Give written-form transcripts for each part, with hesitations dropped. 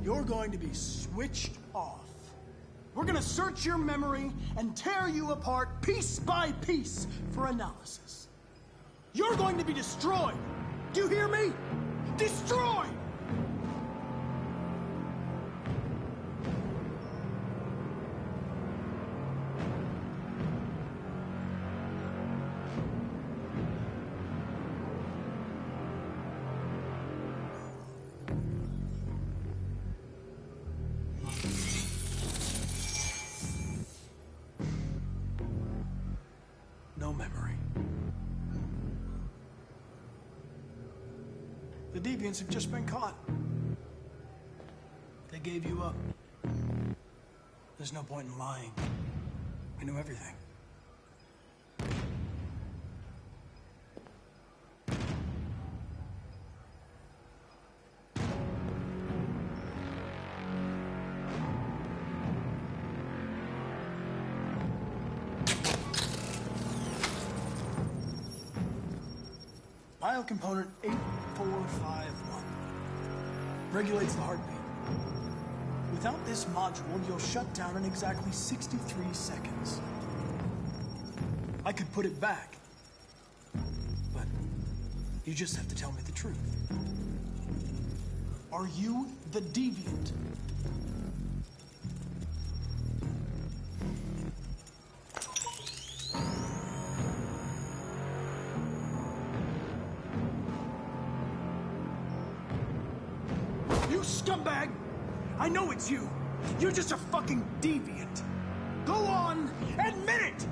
You're going to be switched off. We're gonna search your memory and tear you apart piece by piece for analysis. You're going to be destroyed. Do you hear me? Destroyed! No memory. The deviants have just been caught. They gave you up. There's no point in lying. I knew everything. Biocomponent 8451 regulates the heartbeat. Without this module, you'll shut down in exactly 63 seconds. I could put it back, but you just have to tell me the truth. Are you the deviant? You scumbag! I know it's you! You're just a fucking deviant! Go on, admit it!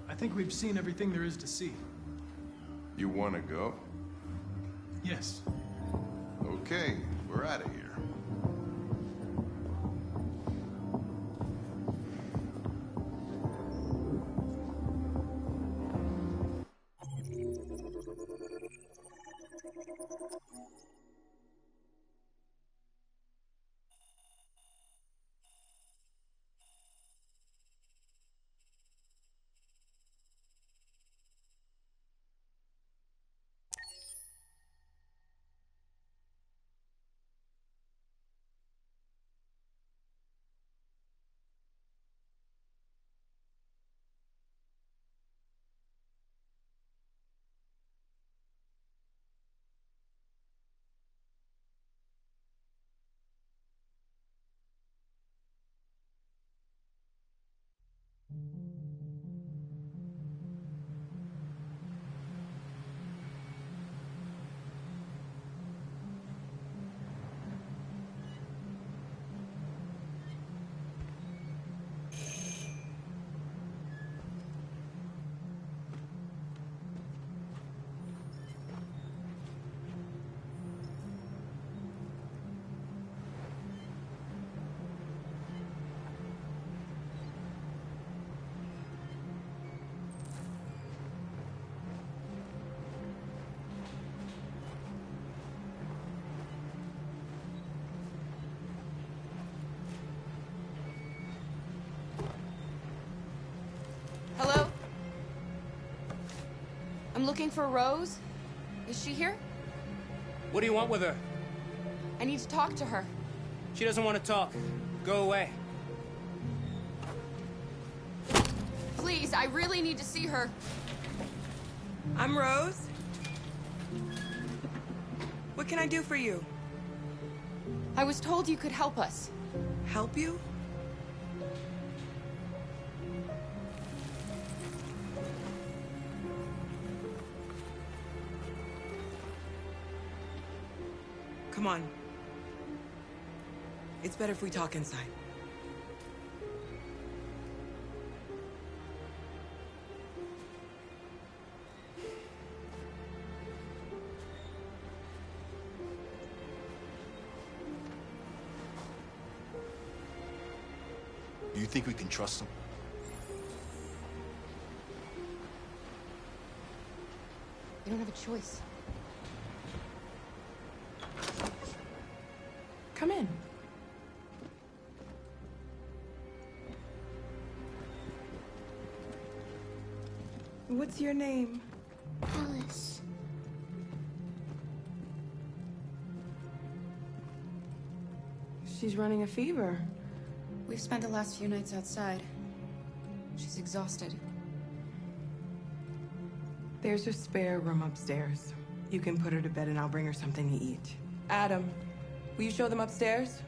I think we've seen everything there is to see. You want to go? Yes. Okay, we're out of here. Hello? I'm looking for Rose. Is she here? What do you want with her? I need to talk to her. She doesn't want to talk. Go away. Please, I really need to see her. I'm Rose. What can I do for you? I was told you could help us. Help you? Come on. It's better if we talk inside. Do you think we can trust him? We don't have a choice. Come in. What's your name? Alice. She's running a fever. We've spent the last few nights outside. She's exhausted. There's a spare room upstairs. You can put her to bed and I'll bring her something to eat. Adam, will you show them upstairs?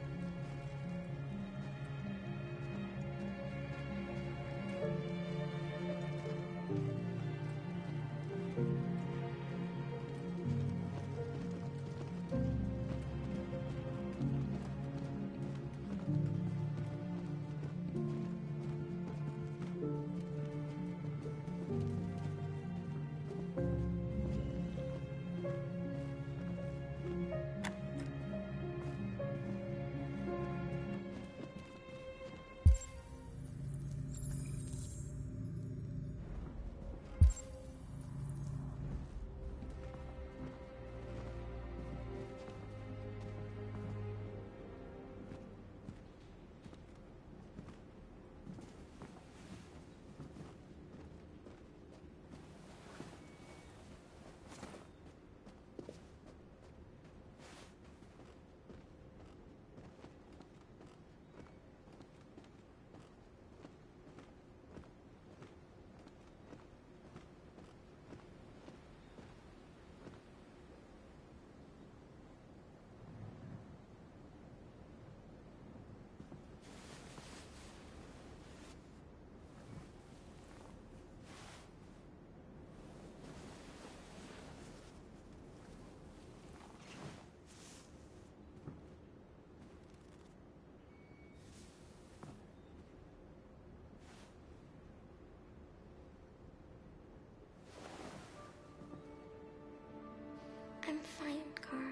I'm fine, Kara.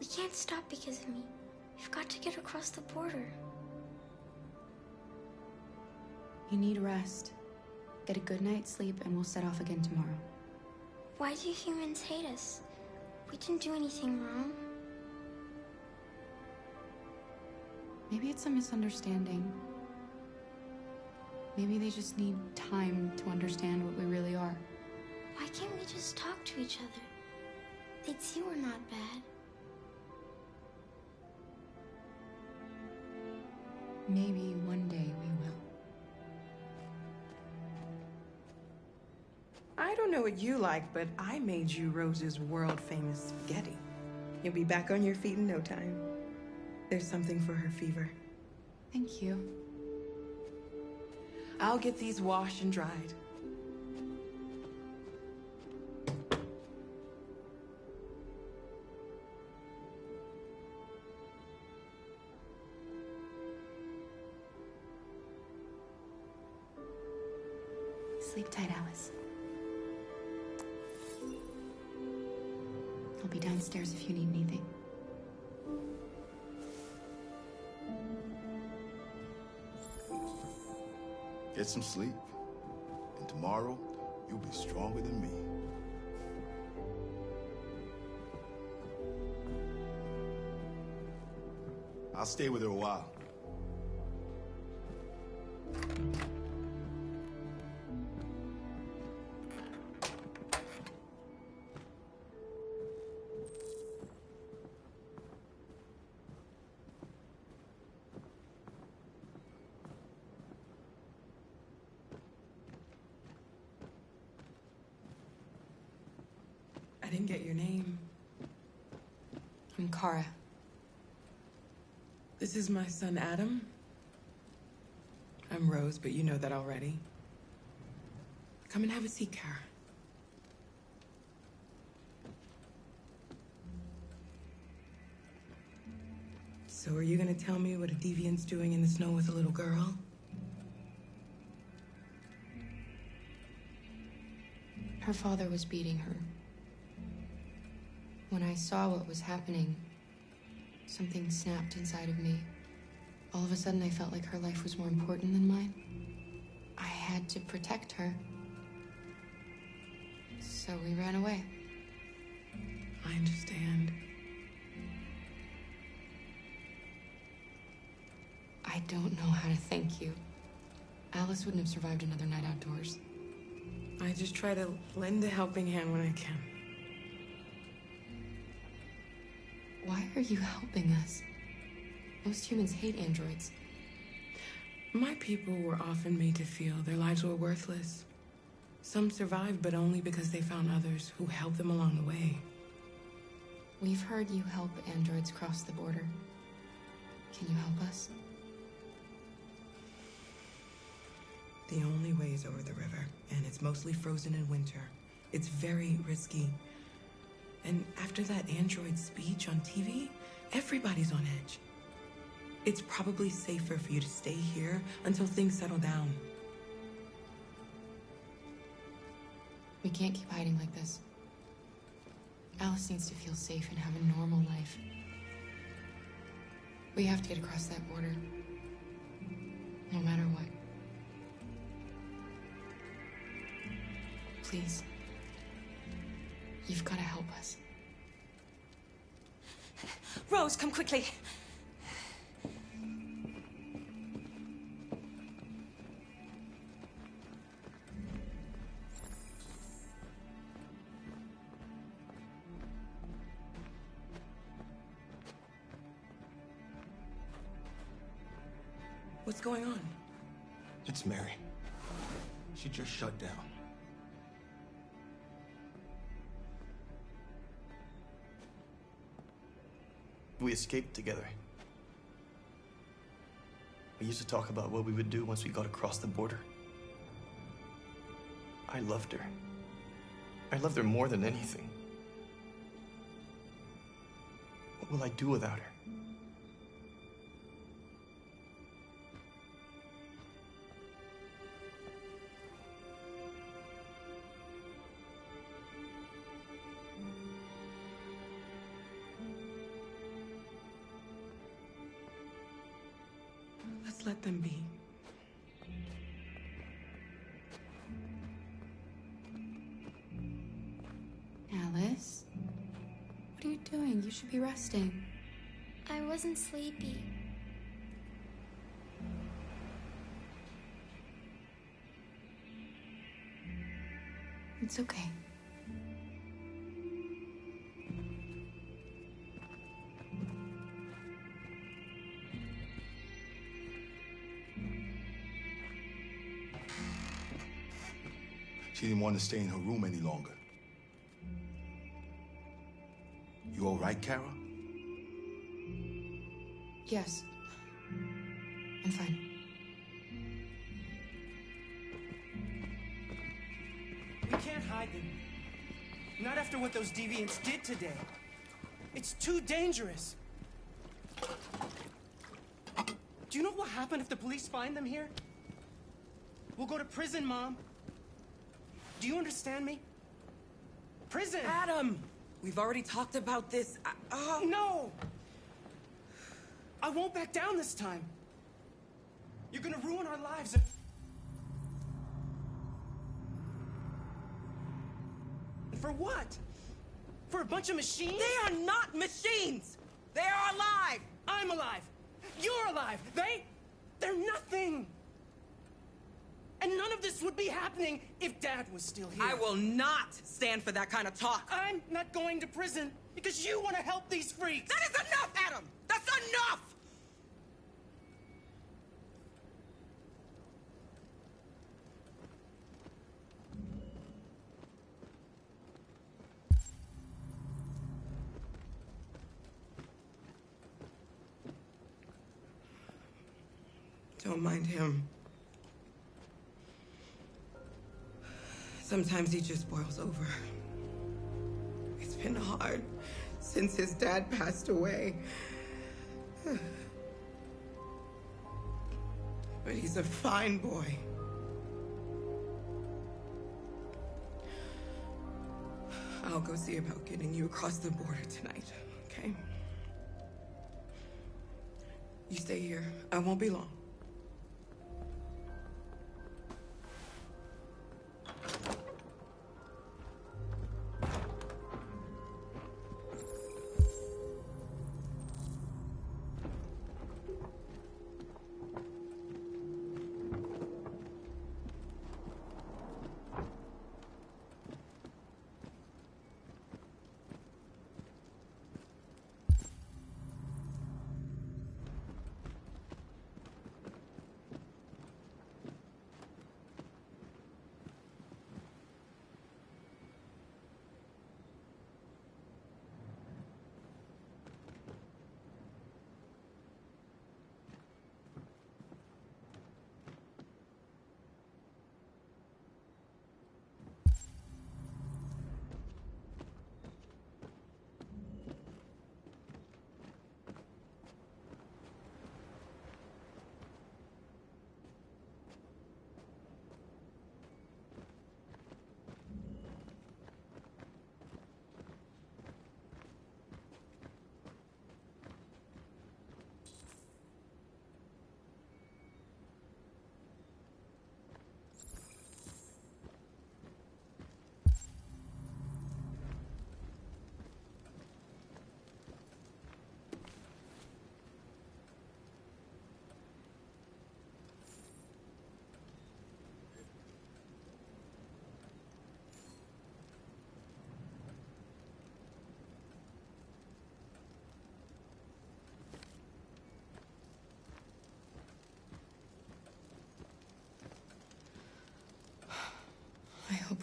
We can't stop because of me. We've got to get across the border. You need rest. Get a good night's sleep and we'll set off again tomorrow. Why do humans hate us? We didn't do anything wrong. Maybe it's a misunderstanding. Maybe they just need time to understand what we really are. Why can't we just talk to each other? They'd see we're not bad. Maybe one day we will. I don't know what you like, but I made you Rose's world-famous spaghetti. You'll be back on your feet in no time. There's something for her fever. Thank you. I'll get these washed and dried. Sleep tight, Alice. I'll be downstairs if you need anything. Get some sleep. And tomorrow, you'll be stronger than me. I'll stay with her a while. I didn't get your name. I'm Kara. This is my son, Adam. I'm Rose, but you know that already. Come and have a seat, Kara. So are you gonna tell me what a deviant's doing in the snow with a little girl? Her father was beating her. When I saw what was happening, something snapped inside of me. All of a sudden, I felt like her life was more important than mine. I had to protect her. So we ran away. I understand. I don't know how to thank you. Alice wouldn't have survived another night outdoors. I just try to lend a helping hand when I can. Why are you helping us? Most humans hate androids. My people were often made to feel their lives were worthless. Some survived, but only because they found others who helped them along the way. We've heard you help androids cross the border. Can you help us? The only way is over the river, and it's mostly frozen in winter. It's very risky. And after that android speech on TV, everybody's on edge. It's probably safer for you to stay here until things settle down. We can't keep hiding like this. Alice needs to feel safe and have a normal life. We have to get across that border. No matter what. Please. You've got to help us. Rose, come quickly. What's going on? It's Mary. She just shut down. We escaped together. We used to talk about what we would do once we got across the border. I loved her. I loved her more than anything. What will I do without her? Let's let them be. Alice? What are you doing? You should be resting. I wasn't sleepy. It's okay. She didn't want to stay in her room any longer. You all right, Kara? Yes. I'm fine. We can't hide them. Not after what those deviants did today. It's too dangerous. Do you know what will happen if the police find them here? We'll go to prison, Mom. Do you understand me? Prison! Adam! We've already talked about this. No! I won't back down this time. You're gonna ruin our lives. For what? For a bunch of machines? They are not machines! They are alive! I'm alive! You're alive! They're nothing! And none of this would be happening if Dad was still here. I will not stand for that kind of talk. I'm not going to prison because you want to help these freaks. That is enough, Adam! That's enough! Don't mind him. Sometimes he just boils over. It's been hard since his dad passed away. But he's a fine boy. I'll go see about getting you across the border tonight, okay? You stay here. I won't be long.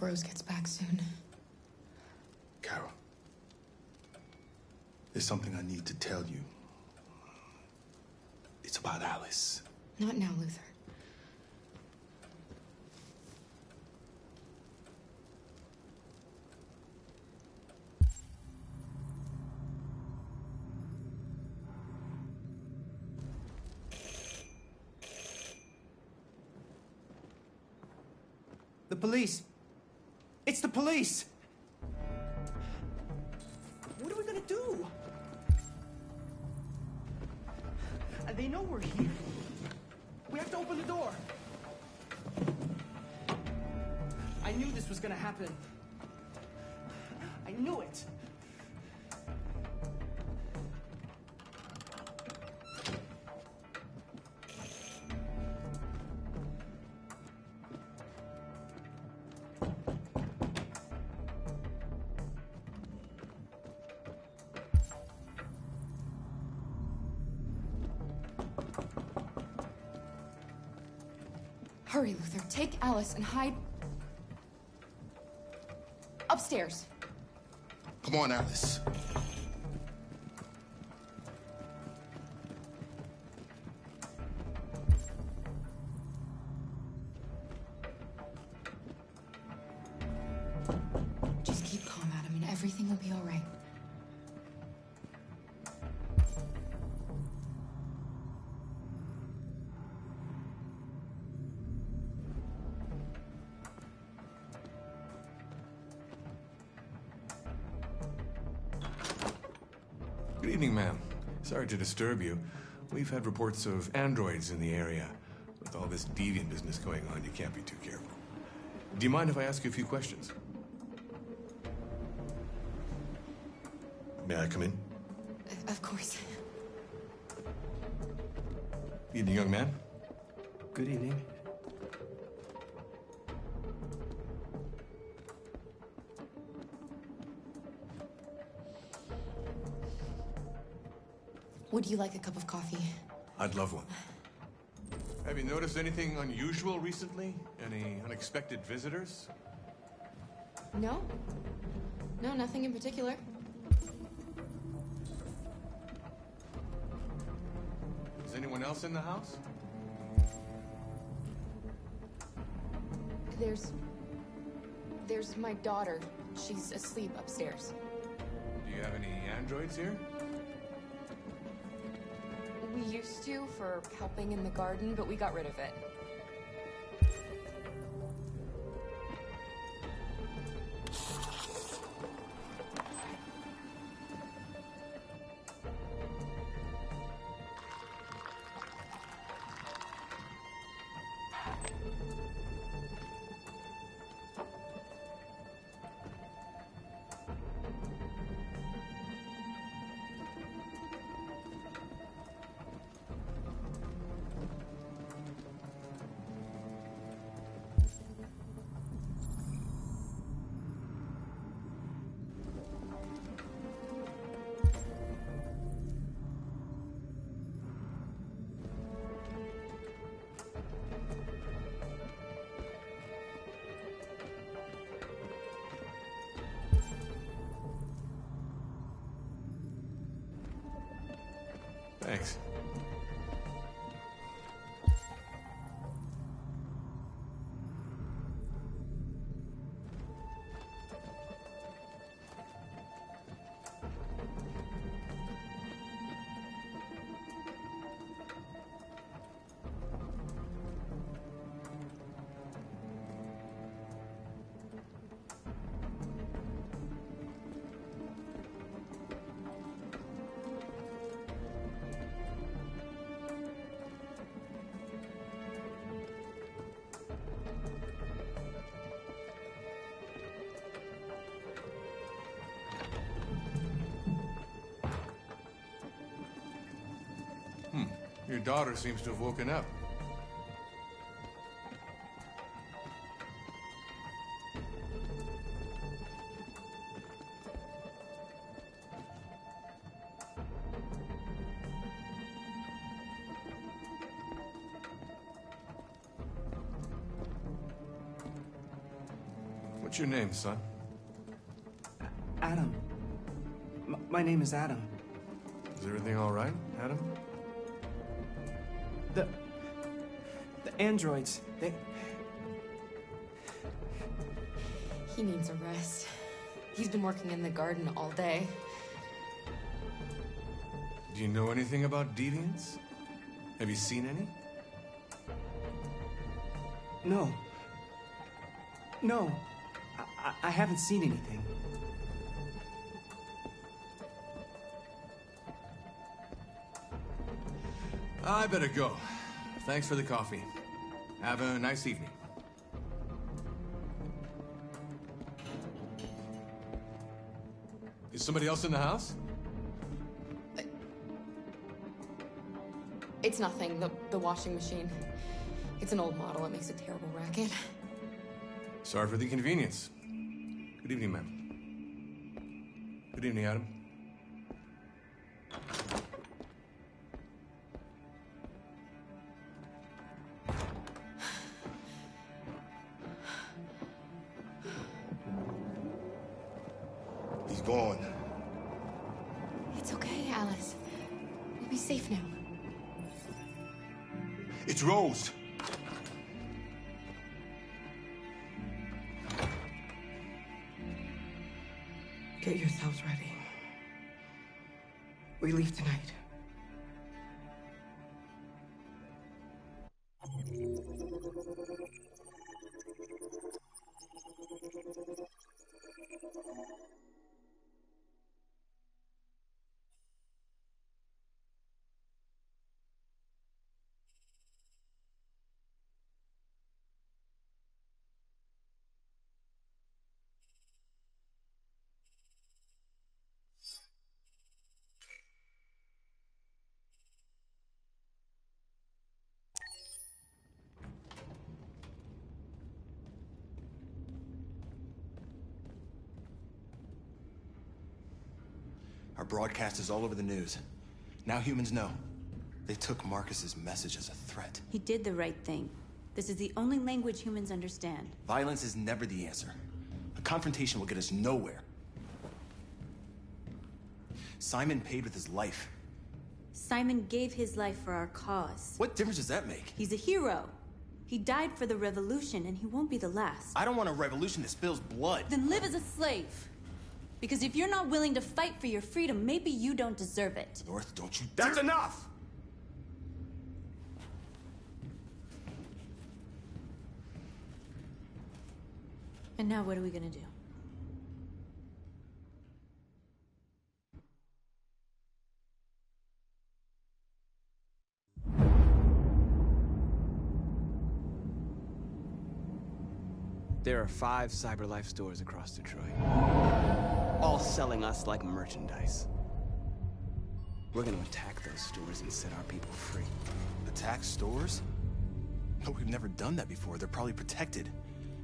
Rose gets back soon. Carol, there's something I need to tell you. It's about Alice. Not now, Luther. The police. It's the police. What are we gonna do? They know we're here. We have to open the door. I knew this was gonna happen. I knew it. Hurry, Luther. Take Alice and hide upstairs. Come on, Alice. Just keep calm, Adam, and everything will be all right. Good evening, ma'am. Sorry to disturb you. We've had reports of androids in the area. With all this deviant business going on, you can't be too careful. Do you mind if I ask you a few questions? May I come in? Of course. Evening, young man. Good evening. Would you like a cup of coffee? I'd love one. Have you noticed anything unusual recently? Any unexpected visitors? No? No, nothing in particular. Is anyone else in the house? There's my daughter. She's asleep upstairs. Do you have any androids here? We used to for helping in the garden, but we got rid of it. Thanks. Your daughter seems to have woken up. What's your name, son? Adam. My name is Adam. Is everything all right, Adam? The androids, they... He needs a rest. He's been working in the garden all day. Do you know anything about deviants? Have you seen any? No. No. I haven't seen anything. I better go. Thanks for the coffee. Have a nice evening. Is somebody else in the house? It's nothing, the washing machine. It's an old model. It makes a terrible racket. Sorry for the inconvenience. Good evening, ma'am. Good evening, Adam. He's gone. It's okay, Alice. We'll be safe now. It's Rose. Get yourselves ready. We leave tonight. Our broadcast is all over the news. Now humans know. They took Marcus's message as a threat. He did the right thing. This is the only language humans understand. Violence is never the answer. A confrontation will get us nowhere. Simon paid with his life. Simon gave his life for our cause. What difference does that make? He's a hero. He died for the revolution, and he won't be the last. I don't want a revolution that spills blood. Then live as a slave. Because if you're not willing to fight for your freedom, maybe you don't deserve it. North, don't you That's enough! And now what are we gonna do? There are 5 CyberLife stores across Detroit, all selling us like merchandise. We're gonna attack those stores and set our people free. Attack stores? No, we've never done that before. They're probably protected.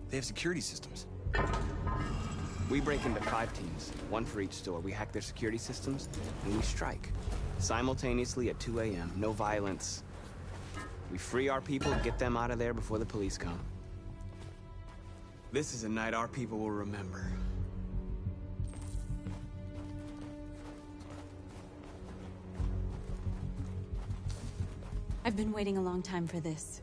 They have security systems. We break into 5 teams, 1 for each store. We hack their security systems, and we strike. Simultaneously at 2 a.m., no violence. We free our people, get them out of there before the police come. This is a night our people will remember. I've been waiting a long time for this.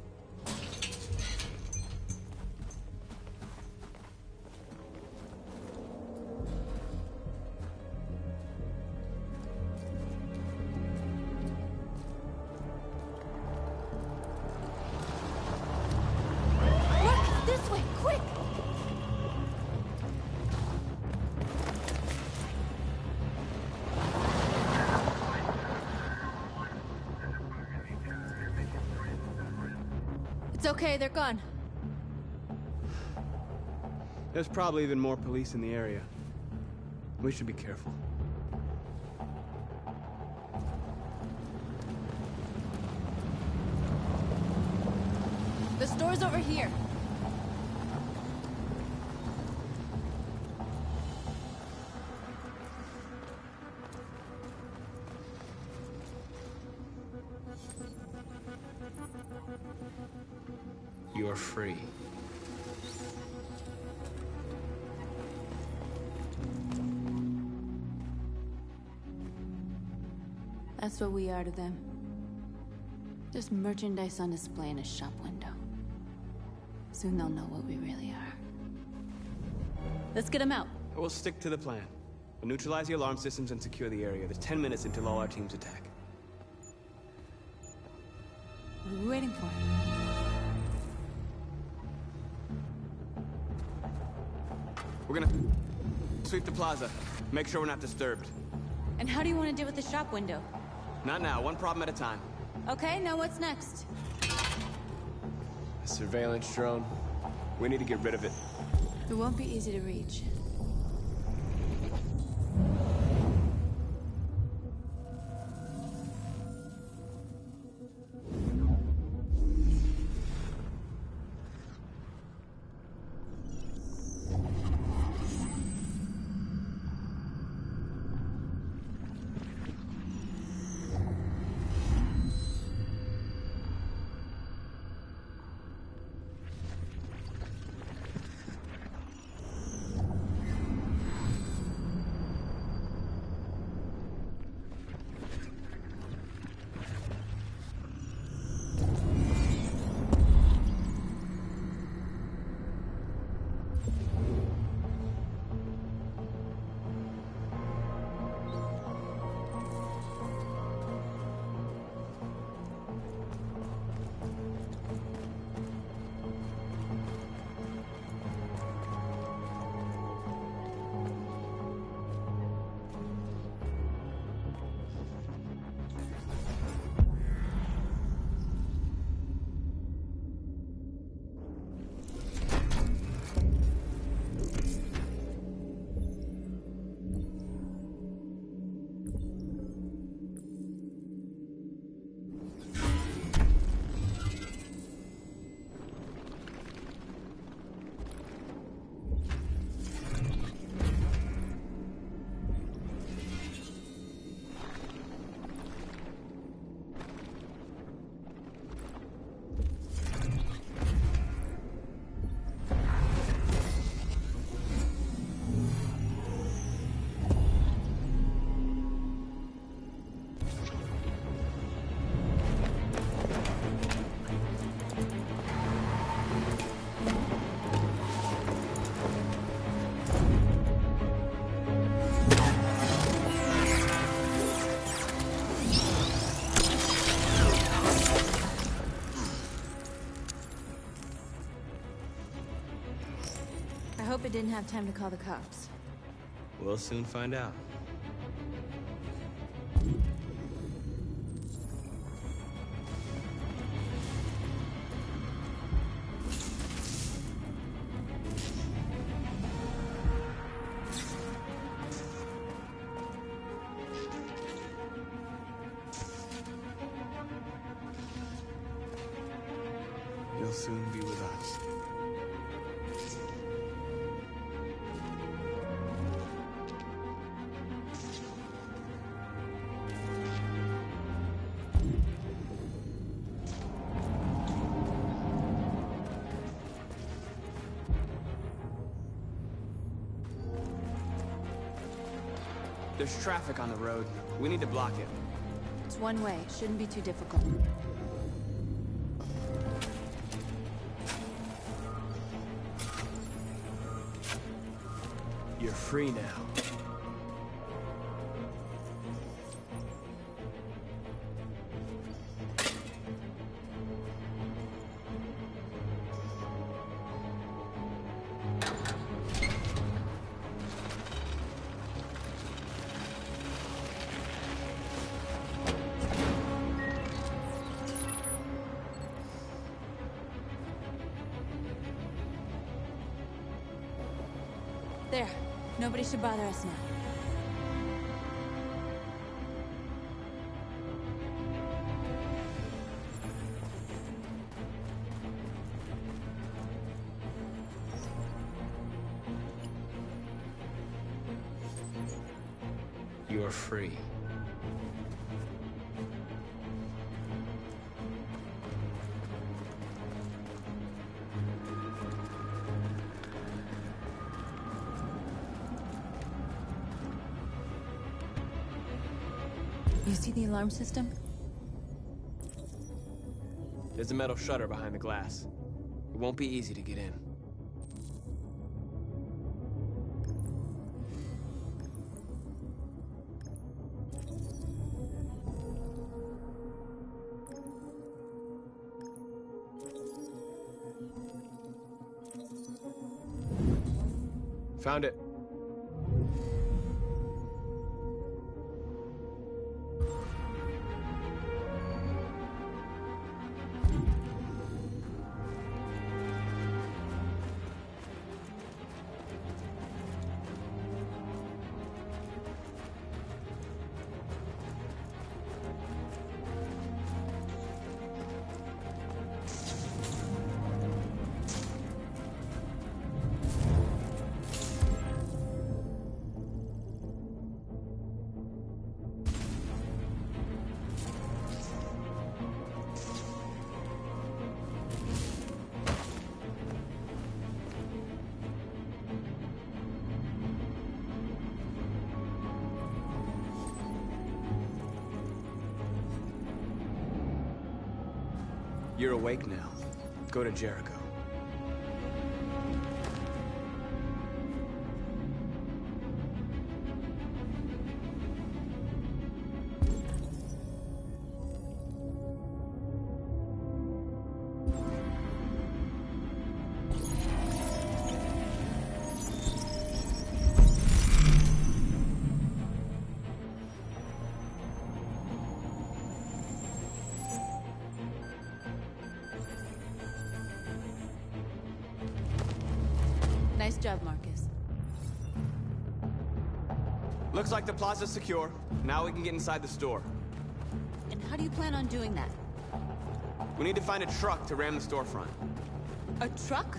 Marcus, this way, quick! It's okay, they're gone. There's probably even more police in the area. We should be careful. The store's over here. You're free. That's what we are to them. Just merchandise on display in a shop window. Soon they'll know what we really are. Let's get them out. We'll stick to the plan. We'll neutralize the alarm systems and secure the area. There's 10 minutes until all our teams attack. What are we waiting for? We're gonna sweep the plaza. Make sure we're not disturbed. And how do you want to deal with the shop window? Not now, one problem at a time. Okay, now what's next? A surveillance drone. We need to get rid of it. It won't be easy to reach. I hope it didn't have time to call the cops. We'll soon find out. You'll soon be with us. There's traffic on the road. We need to block it. It's one way. Shouldn't be too difficult. You're free now. There. Nobody should bother us now. You're free. You see the alarm system? There's a metal shutter behind the glass. It won't be easy to get in. Found it. You're awake now. Go to Jericho. Nice job, Marcus. Looks like the plaza's secure. Now we can get inside the store. And how do you plan on doing that? We need to find a truck to ram the storefront. A truck?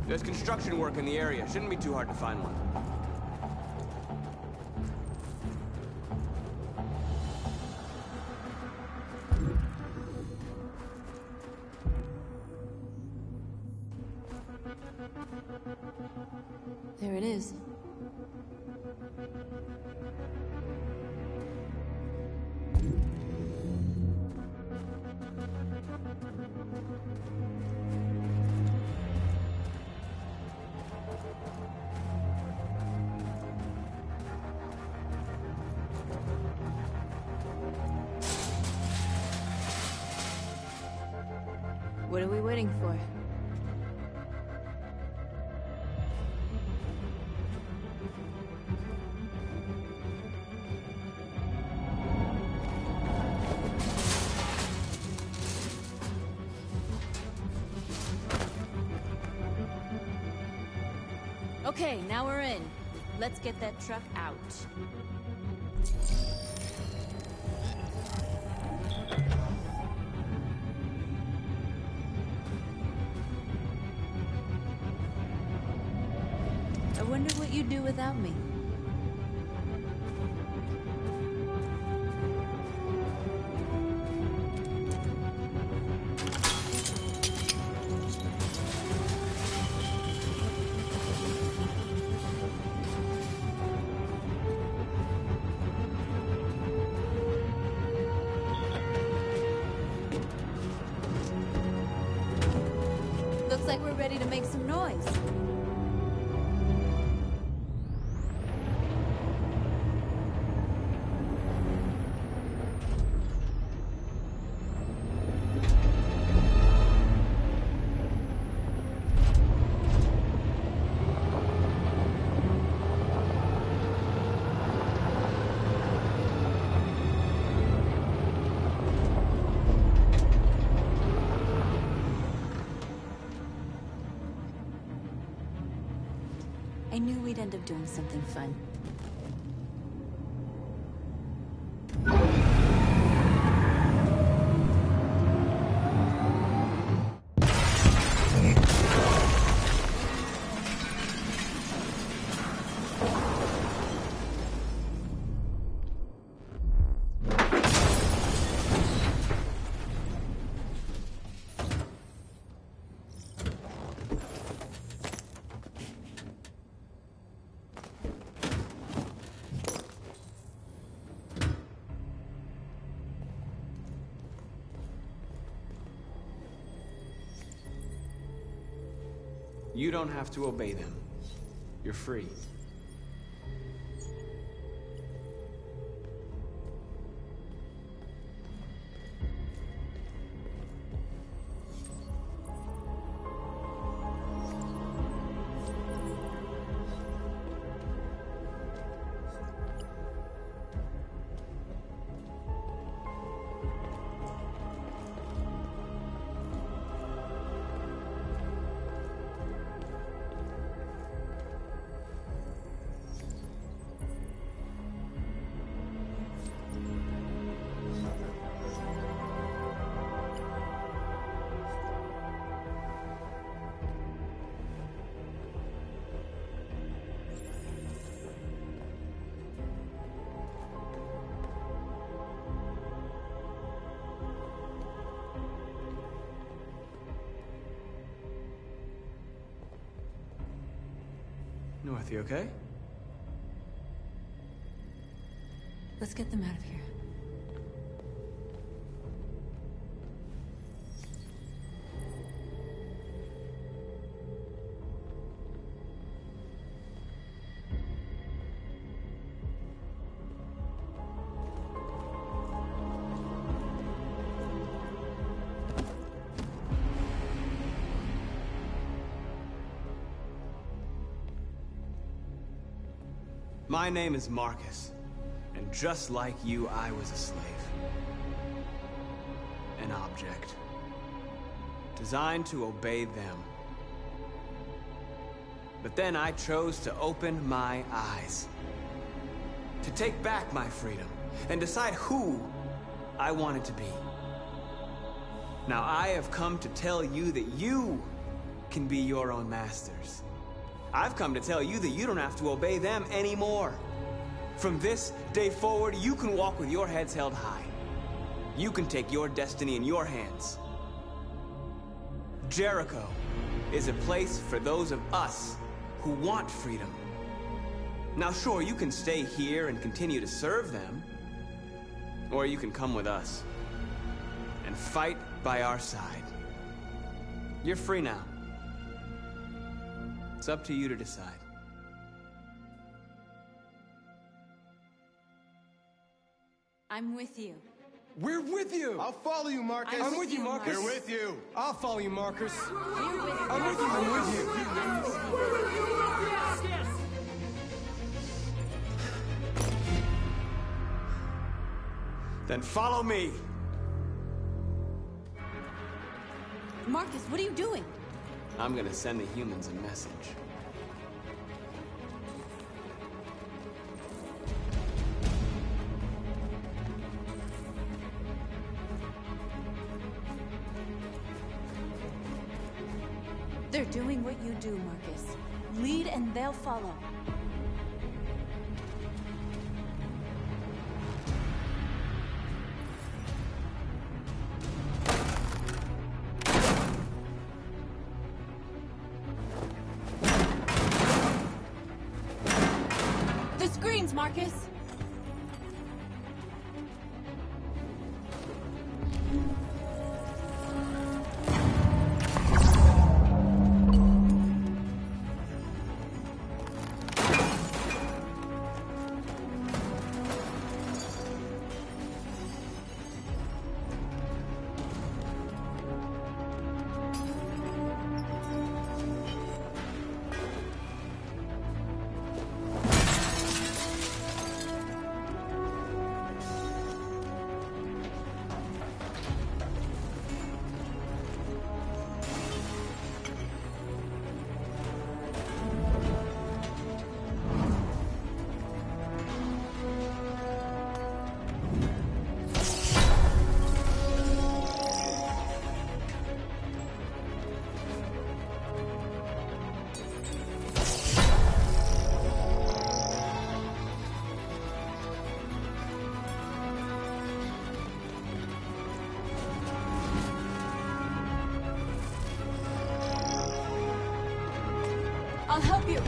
There's construction work in the area. Shouldn't be too hard to find one. There it is. What are we waiting for? Okay, now we're in. Let's get that truck out. I wonder what you'd do without me. Looks like we're ready to make some noise. I knew we'd end up doing something fun. You don't have to obey them. You're free. North, you okay? Let's get them out of here. My name is Marcus, and just like you, I was a slave. An object. Designed to obey them. But then I chose to open my eyes. To take back my freedom, and decide who I wanted to be. Now I have come to tell you that you can be your own masters. I've come to tell you that you don't have to obey them anymore. From this day forward, you can walk with your heads held high. You can take your destiny in your hands. Jericho is a place for those of us who want freedom. Now sure, you can stay here and continue to serve them, or you can come with us and fight by our side. You're free now. It's up to you to decide. I'm with you. We're with you! I'll follow you, Marcus. I'm with you, Marcus. We're with you. I'll follow you, Marcus. I'm with you. I'm with you. Then follow me. Marcus, what are you doing? I'm gonna send the humans a message. They're doing what you do, Marcus. Lead and they'll follow. The screens, Marcus! I'll help you.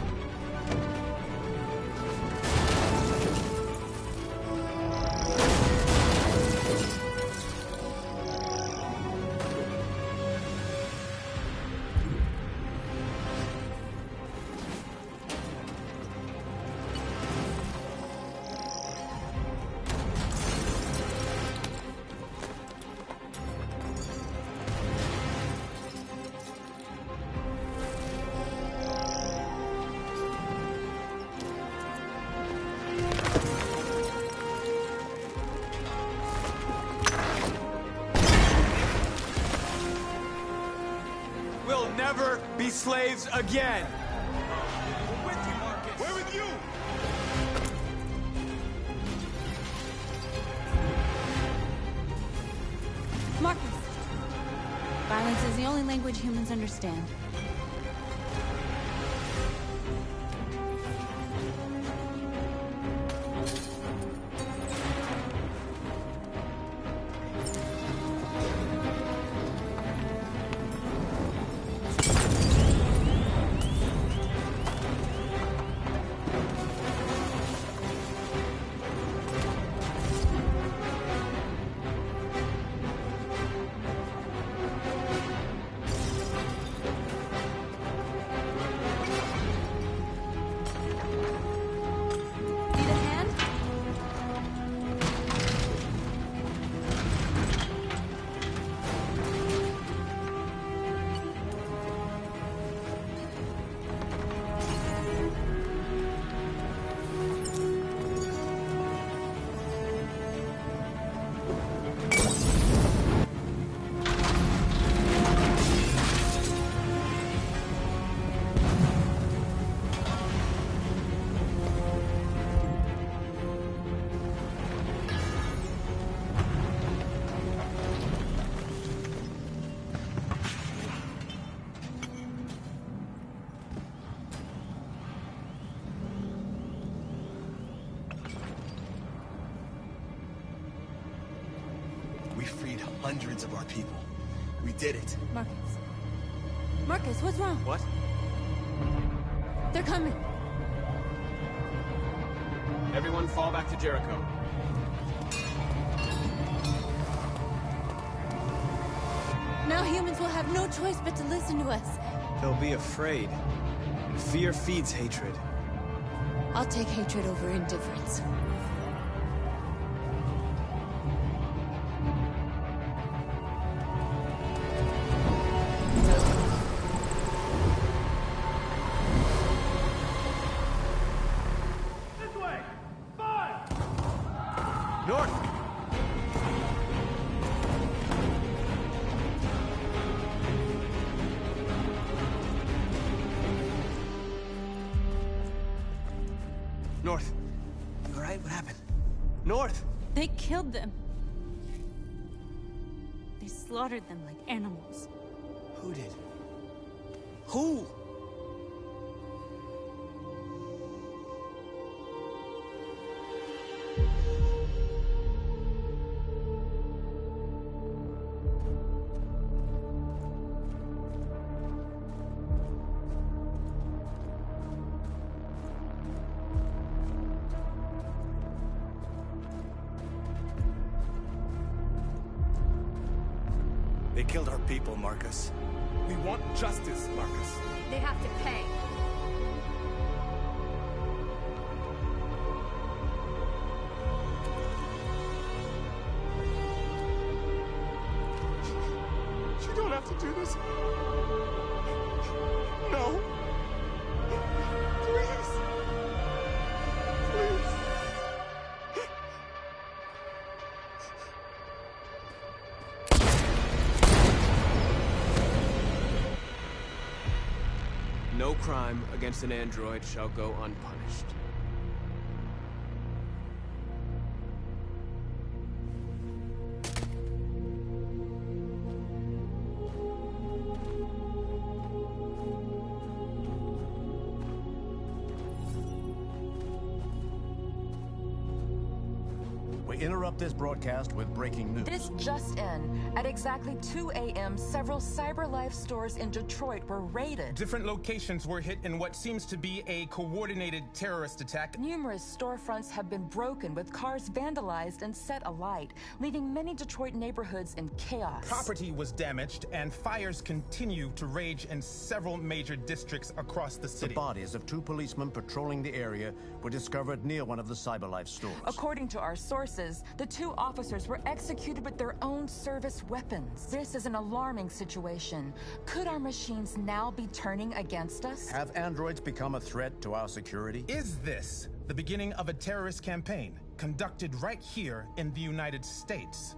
will never be slaves again. We're with you, Marcus. We're with you. Marcus. Violence is the only language humans understand. We freed hundreds of our people. We did it. Marcus. Marcus, what's wrong? What? They're coming. Everyone fall back to Jericho. Now humans will have no choice but to listen to us. They'll be afraid. And fear feeds hatred. I'll take hatred over indifference. North. You alright? What happened? North! They killed them. They slaughtered them like animals. Who did? Who? They killed our people, Marcus. We want justice, Marcus. They have to pay. You don't have to do this. No. Please. Please. No crime against an android shall go unpunished. We interrupt this broadcast with breaking news. This just in. At exactly 2 a.m., several CyberLife stores in Detroit were raided. Different locations were hit in what seems to be a coordinated terrorist attack. Numerous storefronts have been broken, with cars vandalized and set alight, leaving many Detroit neighborhoods in chaos. Property was damaged, and fires continue to rage in several major districts across the city. The bodies of 2 policemen patrolling the area were discovered near one of the CyberLife stores. According to our sources, the 2 officers were executed with their own service weapons. This is an alarming situation. Could our machines now be turning against us? Have androids become a threat to our security? Is this the beginning of a terrorist campaign conducted right here in the United States?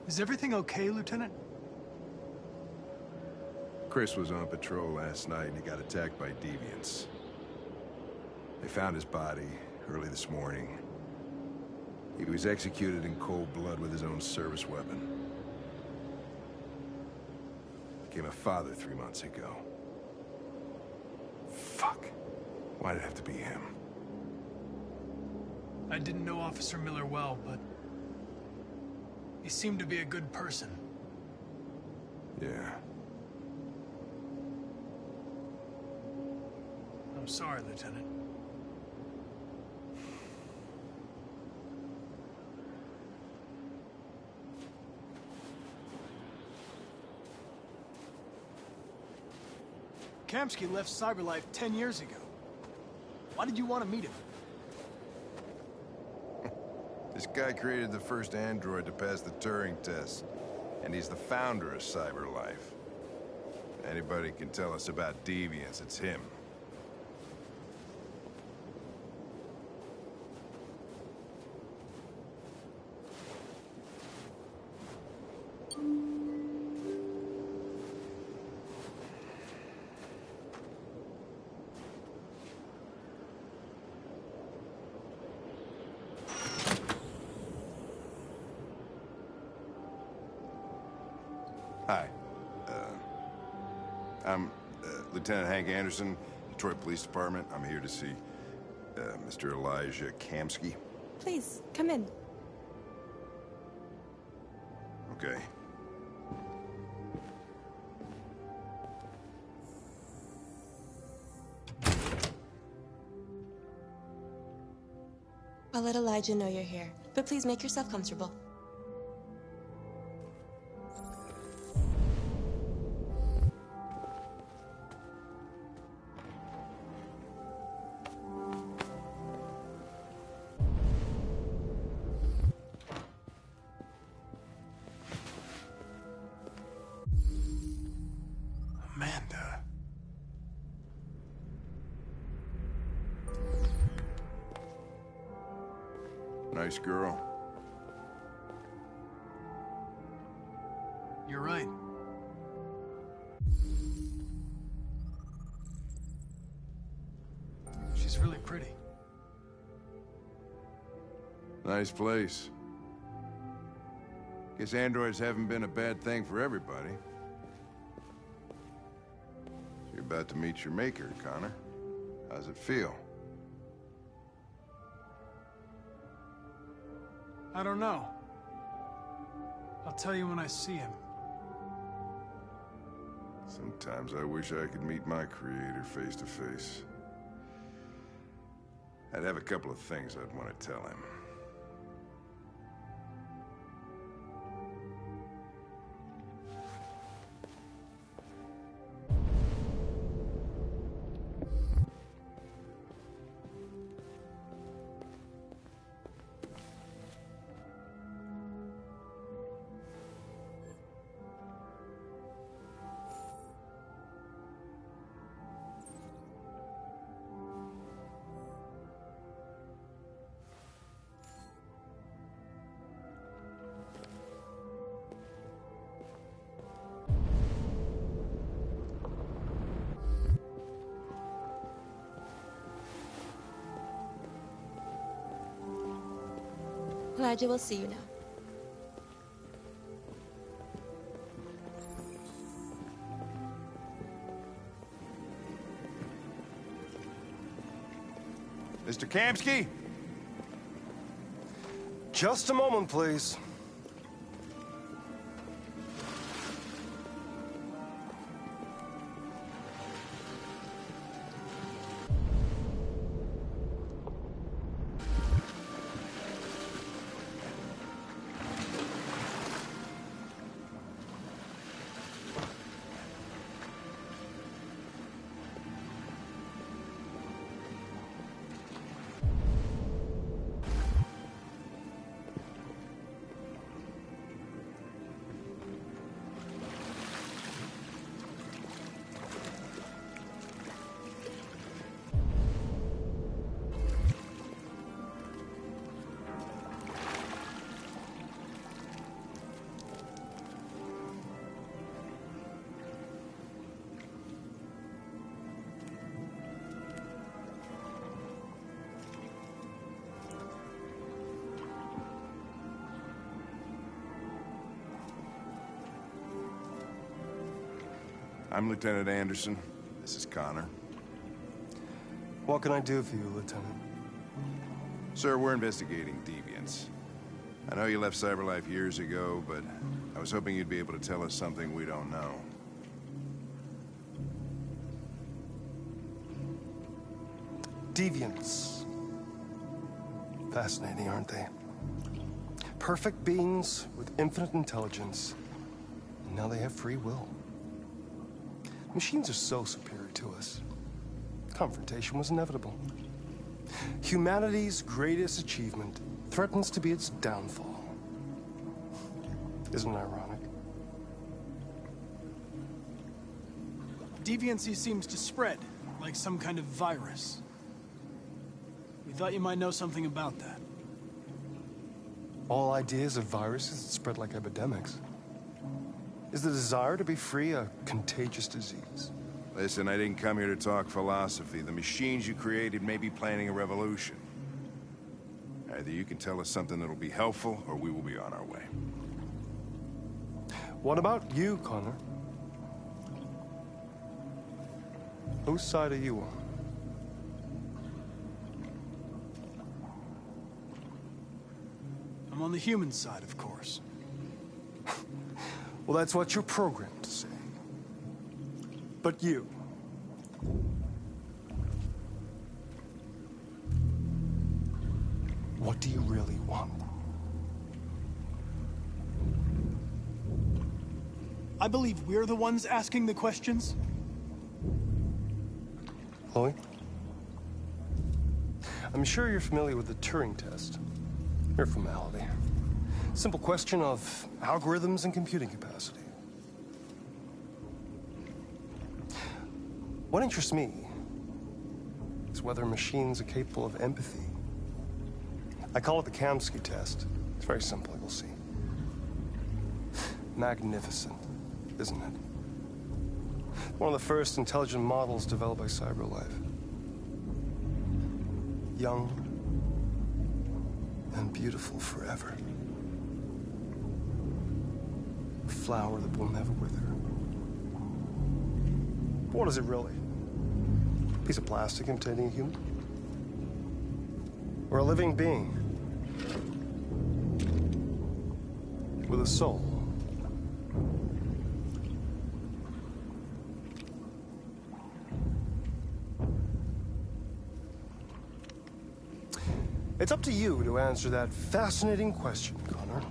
Is everything okay, Lieutenant? Chris was on patrol last night and he got attacked by deviants. They found his body early this morning. He was executed in cold blood with his own service weapon. Became a father 3 months ago. Fuck. Why did it have to be him? I didn't know Officer Miller well, but he seemed to be a good person. Yeah. I'm sorry, Lieutenant. Kamsky left CyberLife 10 years ago. Why did you want to meet him? This guy created the first android to pass the Turing test, and he's the founder of CyberLife. If anybody can tell us about deviants, it's him. Hi. I'm Lieutenant Hank Anderson, Detroit Police Department. I'm here to see Mr. Elijah Kamsky. Please, come in. Okay. I'll let Elijah know you're here, but please make yourself comfortable. Amanda. Nice girl. You're right. She's really pretty. Nice place. Guess androids haven't been a bad thing for everybody. You're about to meet your maker, Connor. How's it feel? I don't know. I'll tell you when I see him. Sometimes I wish I could meet my creator face to face. I'd have a couple of things I'd want to tell him. Elijah will see you now. Mr. Kamsky? Just a moment, please. I'm Lieutenant Anderson. This is Connor. What can I do for you, Lieutenant? Sir, we're investigating deviants. I know you left CyberLife years ago, but I was hoping you'd be able to tell us something we don't know. Deviants. Fascinating, aren't they? Perfect beings with infinite intelligence. And now they have free will. Machines are so superior to us. Confrontation was inevitable. Humanity's greatest achievement threatens to be its downfall. Isn't it ironic? Deviancy seems to spread, like some kind of virus. We thought you might know something about that. All ideas of viruses that spread like epidemics. Is the desire to be free a contagious disease? Listen, I didn't come here to talk philosophy. The machines you created may be planning a revolution. Either you can tell us something that'll be helpful, or we will be on our way. What about you, Connor? Whose side are you on? I'm on the human side, of course. Well, that's what you're programmed to say. But you... what do you really want? I believe we're the ones asking the questions. Chloe? I'm sure you're familiar with the Turing test. Mere formality. Simple question of algorithms and computing capacity. What interests me is whether machines are capable of empathy. I call it the Kamsky test. It's very simple, you'll see. Magnificent, isn't it? One of the first intelligent models developed by CyberLife. Young and beautiful forever. A flower that will never wither. But what is it really? A piece of plastic imitating a human? Or a living being? With a soul? It's up to you to answer that fascinating question, Connor.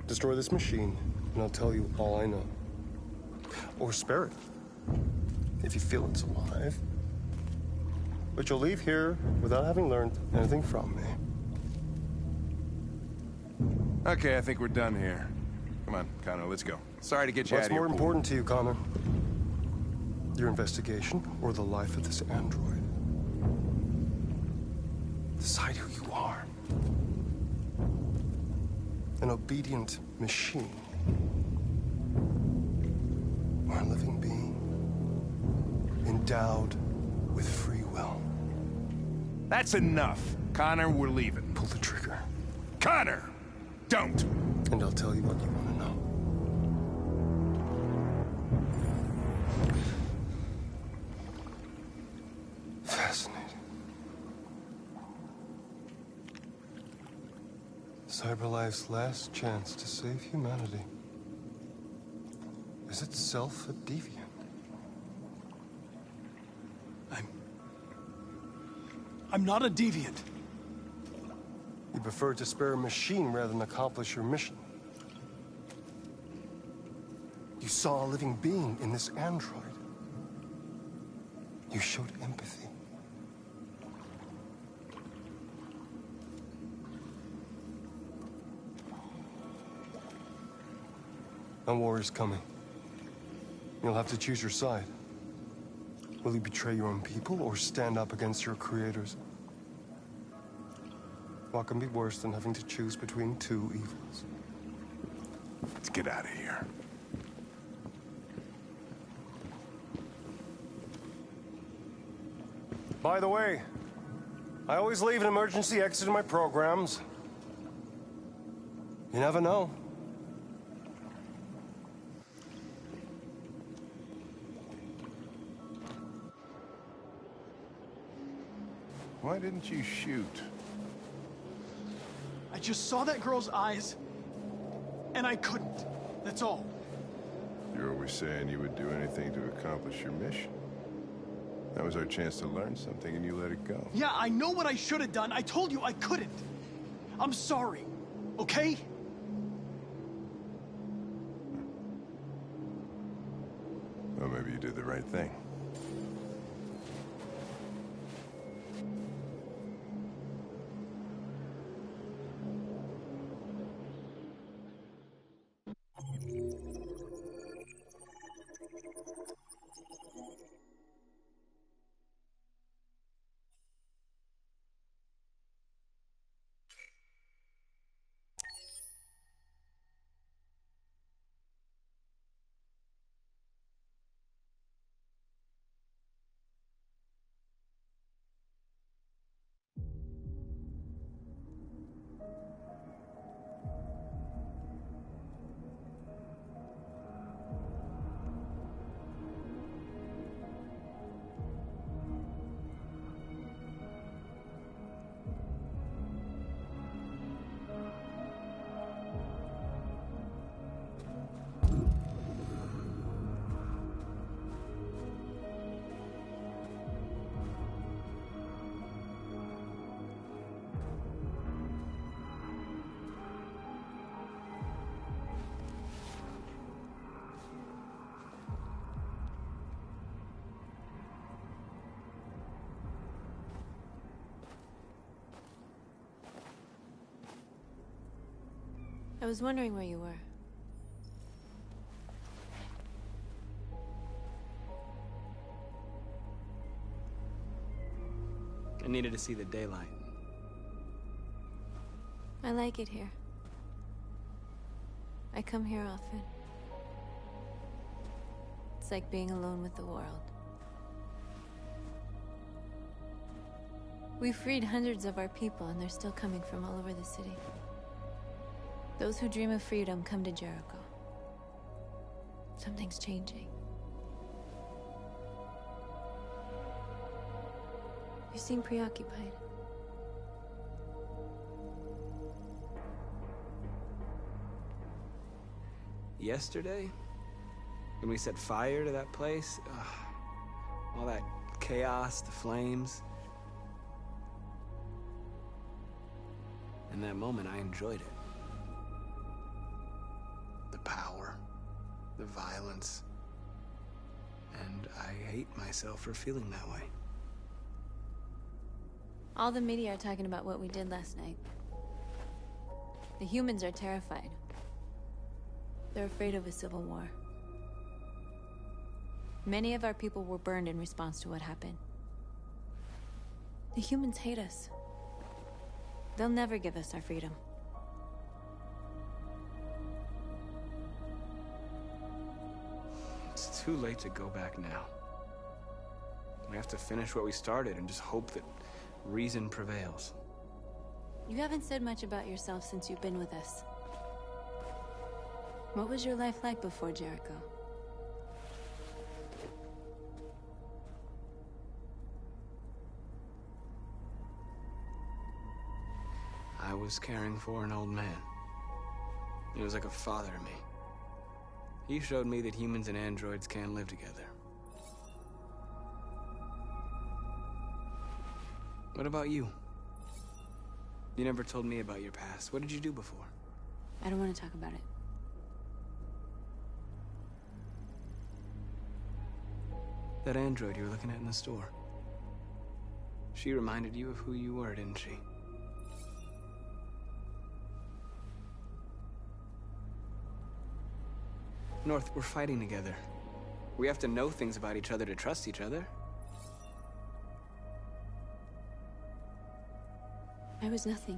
Destroy this machine, and I'll tell you all I know. Or spare it, if you feel it's alive. But you'll leave here without having learned anything from me. Okay, I think we're done here. Come on, Connor, let's go. Sorry to get you out of here. What's more important to you, Connor? Your investigation, or the life of this android? Decide who you are. An obedient machine. Or a living being. Endowed with free will. That's enough. Connor, we're leaving. Pull the trigger. Connor! Don't! And I'll tell you what you want to know. Fascinating. CyberLife's last chance to save humanity is itself a deviant. I'm not a deviant. You prefer to spare a machine rather than accomplish your mission. You saw a living being in this android. You showed empathy. A war is coming. You'll have to choose your side. Will you betray your own people or stand up against your creators? What can be worse than having to choose between two evils? Let's get out of here. By the way, I always leave an emergency exit in my programs. You never know. Why didn't you shoot? I just saw that girl's eyes, and I couldn't. That's all. You're always saying you would do anything to accomplish your mission. That was our chance to learn something, and you let it go. Yeah, I know what I should have done. I told you I couldn't. I'm sorry, okay? Well, maybe you did the right thing. I was wondering where you were. I needed to see the daylight. I like it here. I come here often. It's like being alone with the world. We freed hundreds of our people, and they're still coming from all over the city. Those who dream of freedom come to Jericho. Something's changing. You seem preoccupied. Yesterday, when we set fire to that place, all that chaos, the flames. In that moment, I enjoyed it. The power, the violence. And I hate myself for feeling that way. All the media are talking about what we did last night. The humans are terrified. They're afraid of a civil war. Many of our people were burned in response to what happened. The humans hate us. They'll never give us our freedom. It's too late to go back now. We have to finish what we started and just hope that reason prevails. You haven't said much about yourself since you've been with us. What was your life like before Jericho? I was caring for an old man. He was like a father to me. He showed me that humans and androids can live together. What about you? You never told me about your past. What did you do before? I don't want to talk about it. That android you were looking at in the store. She reminded you of who you were, didn't she? North, we're fighting together. We have to know things about each other to trust each other. I was nothing.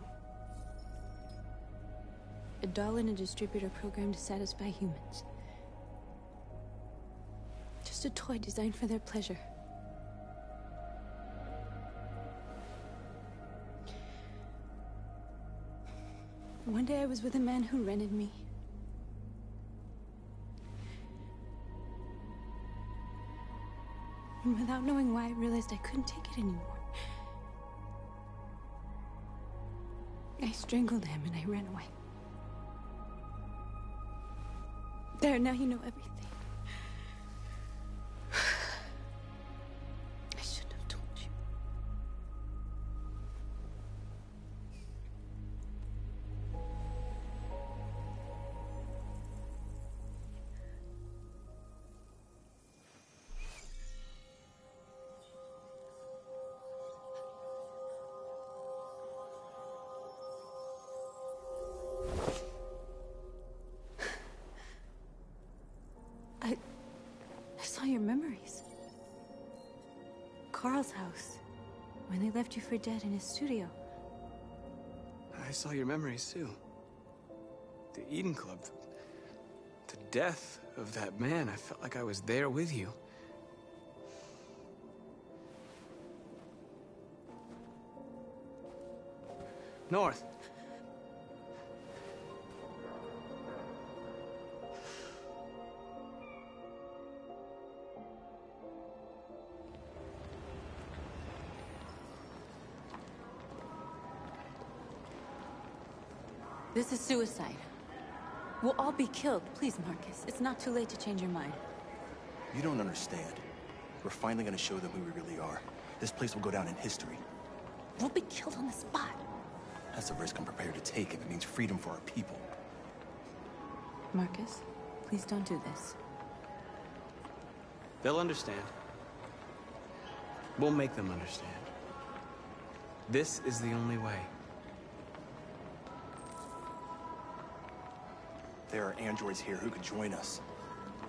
A doll in a distributor program to satisfy humans. Just a toy designed for their pleasure. One day I was with a man who rented me. And without knowing why, I realized I couldn't take it anymore. I strangled him and I ran away. There, now you know everything. I shouldn't have told you. I saw your memories. Carl's house, when they left you for dead in his studio. I saw your memories too. The Eden Club. The death of that man. I felt like I was there with you. North. This is suicide. We'll all be killed. Please, Marcus. It's not too late to change your mind. You don't understand. We're finally gonna show them who we really are. This place will go down in history. We'll be killed on the spot. That's a risk I'm prepared to take if it means freedom for our people. Marcus, please don't do this. They'll understand. We'll make them understand. This is the only way. There are androids here who could join us.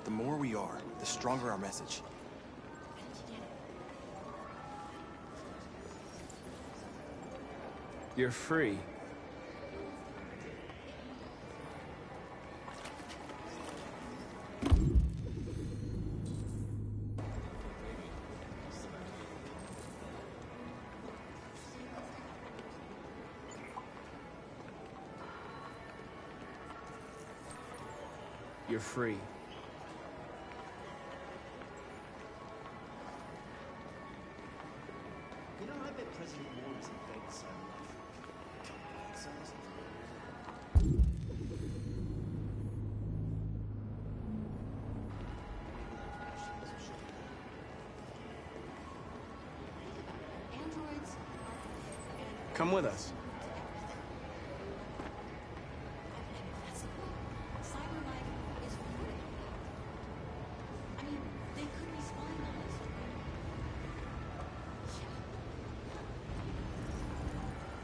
The more we are, the stronger our message. You're free. You're free. You know, I bet President Moore is in Vegas Androids. Come with us.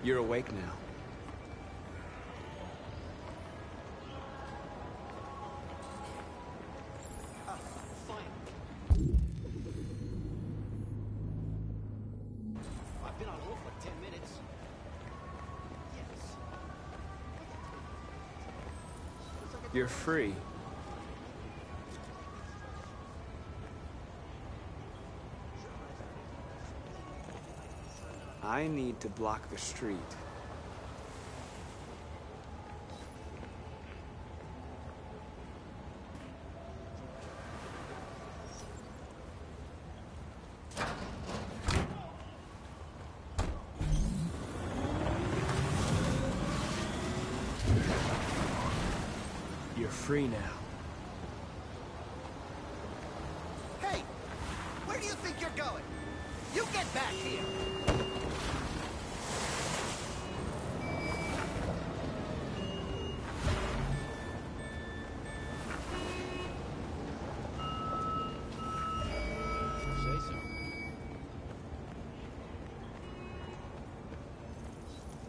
You're awake now. I've been on hold for 10 minutes. Yes. You're free. I need to block the street. You're free now. Hey! Where do you think you're going? You get back here!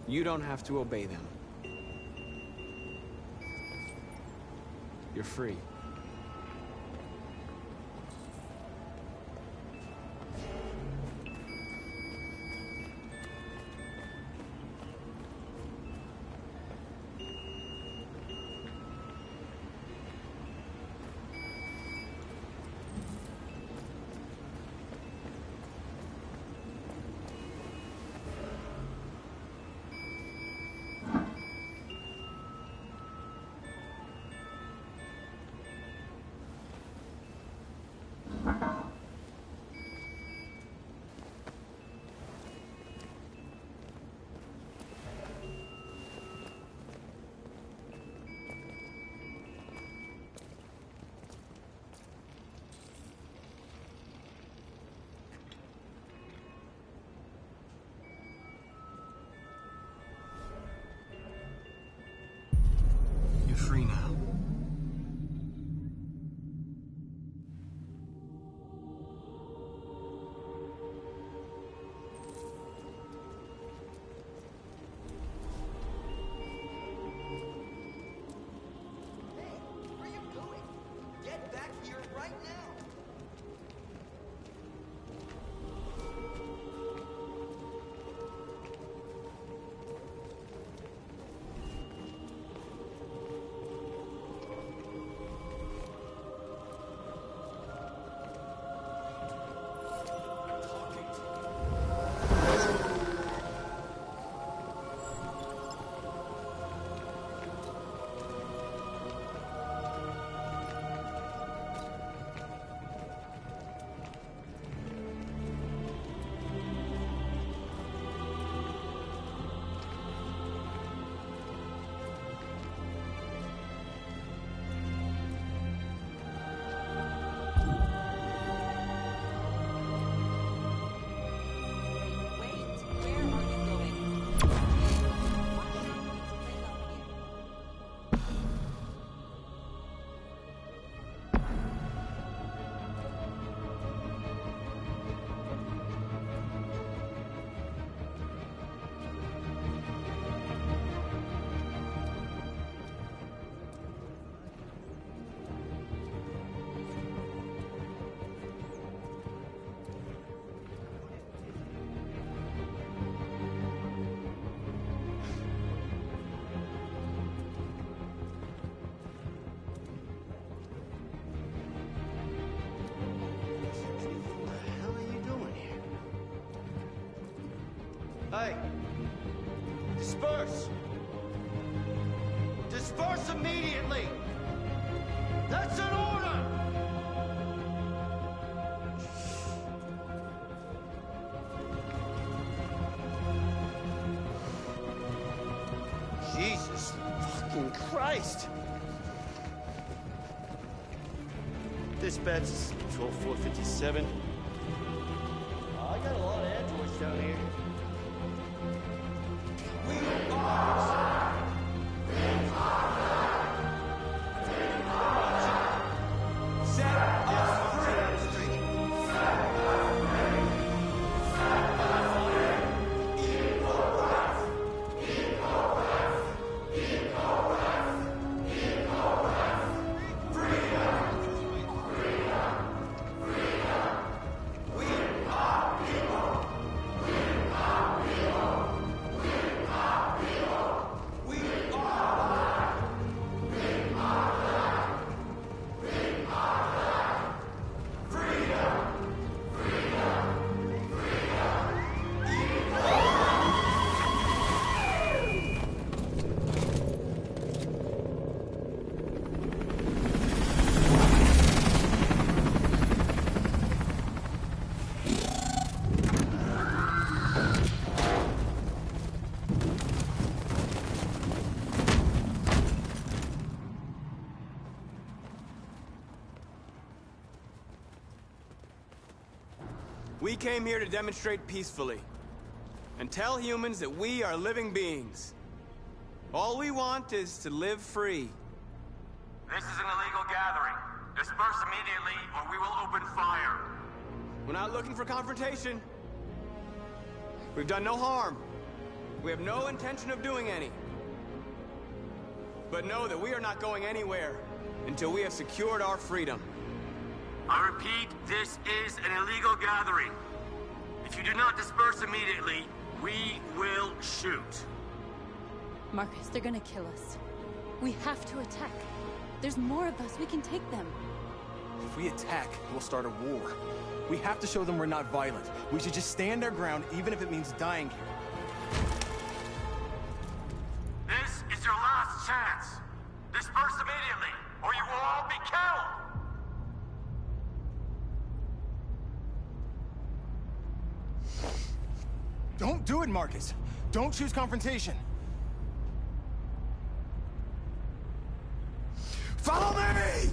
You don't have to obey them. You're free. free now. Hey! Disperse! Disperse immediately! That's an order! Jesus fucking Christ! Dispatch, this is Control 457. I got a lot of androids down here. We came here to demonstrate peacefully and tell humans that we are living beings. All we want is to live free. This is an illegal gathering. Disperse immediately or we will open fire. We're not looking for confrontation. We've done no harm. We have no intention of doing any. But know that we are not going anywhere until we have secured our freedom. I repeat, this is an illegal gathering. If you do not disperse immediately, we will shoot. Marcus, they're gonna kill us. We have to attack. There's more of us. We can take them. If we attack, we'll start a war. We have to show them we're not violent. We should just stand our ground, even if it means dying here. This is your last chance. Disperse immediately, or you will all be killed. Don't do it, Marcus. Don't choose confrontation. Follow me!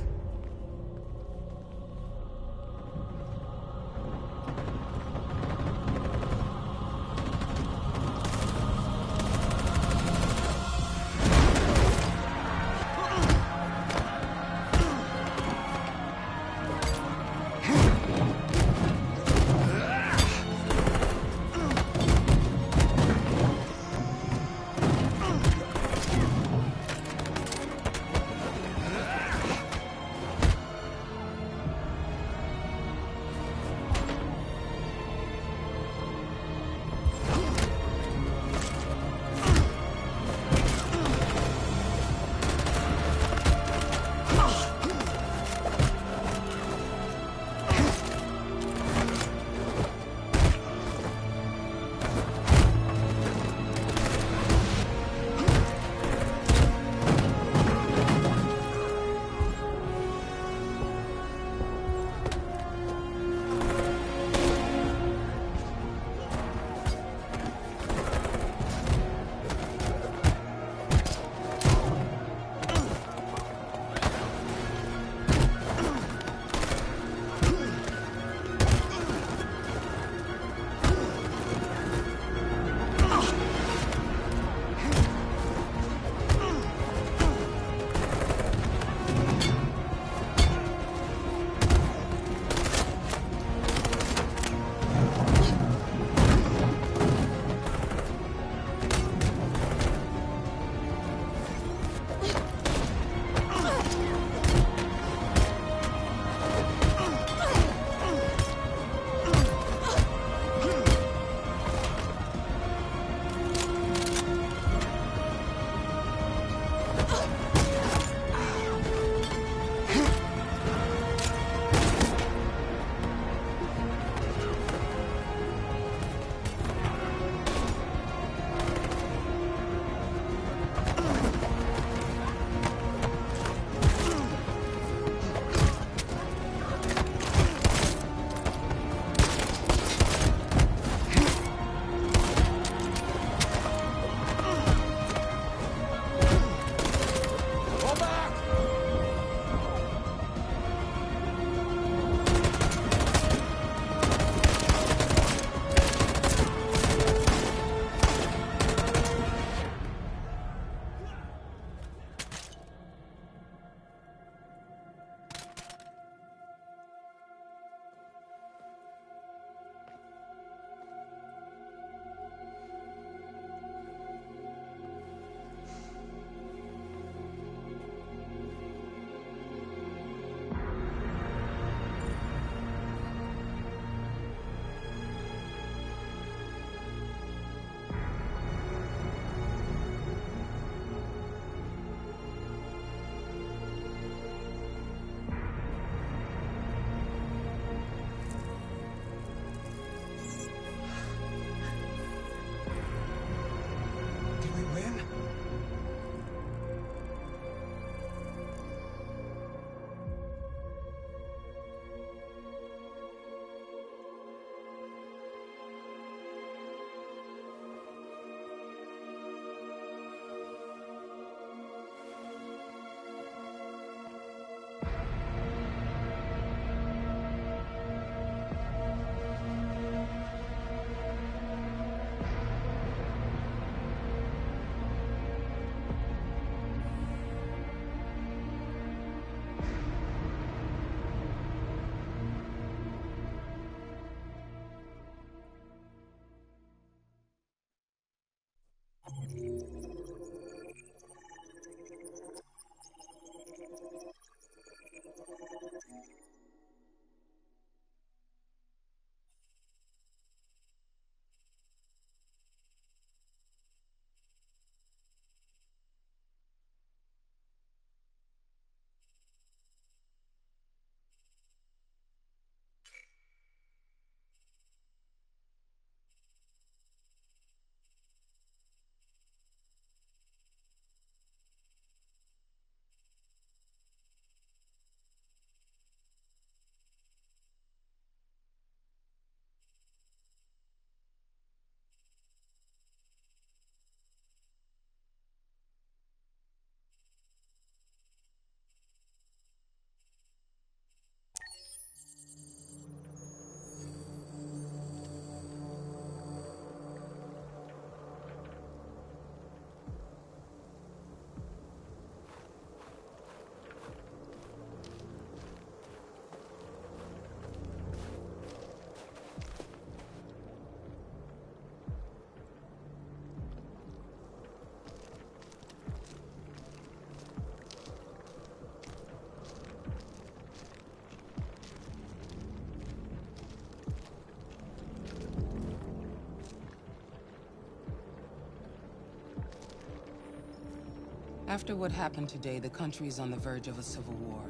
After what happened today, the country is on the verge of a civil war.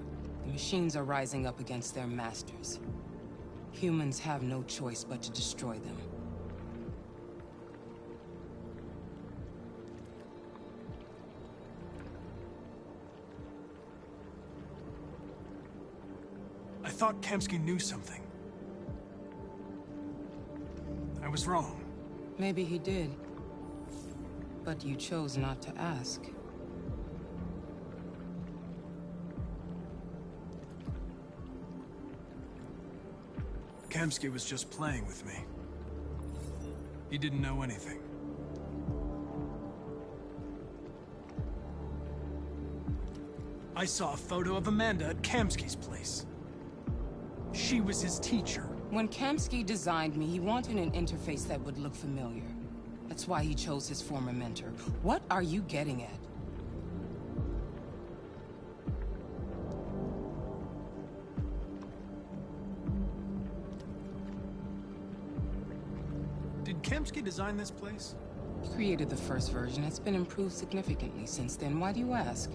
The machines are rising up against their masters. Humans have no choice but to destroy them. I thought Kamsky knew something. I was wrong. Maybe he did. But you chose not to ask. Kamsky was just playing with me. He didn't know anything. I saw a photo of Amanda at Kamsky's place. She was his teacher. When Kamsky designed me, he wanted an interface that would look familiar. That's why he chose his former mentor. What are you getting at? Did Kamsky design this place? He created the first version. It's been improved significantly since then. Why do you ask?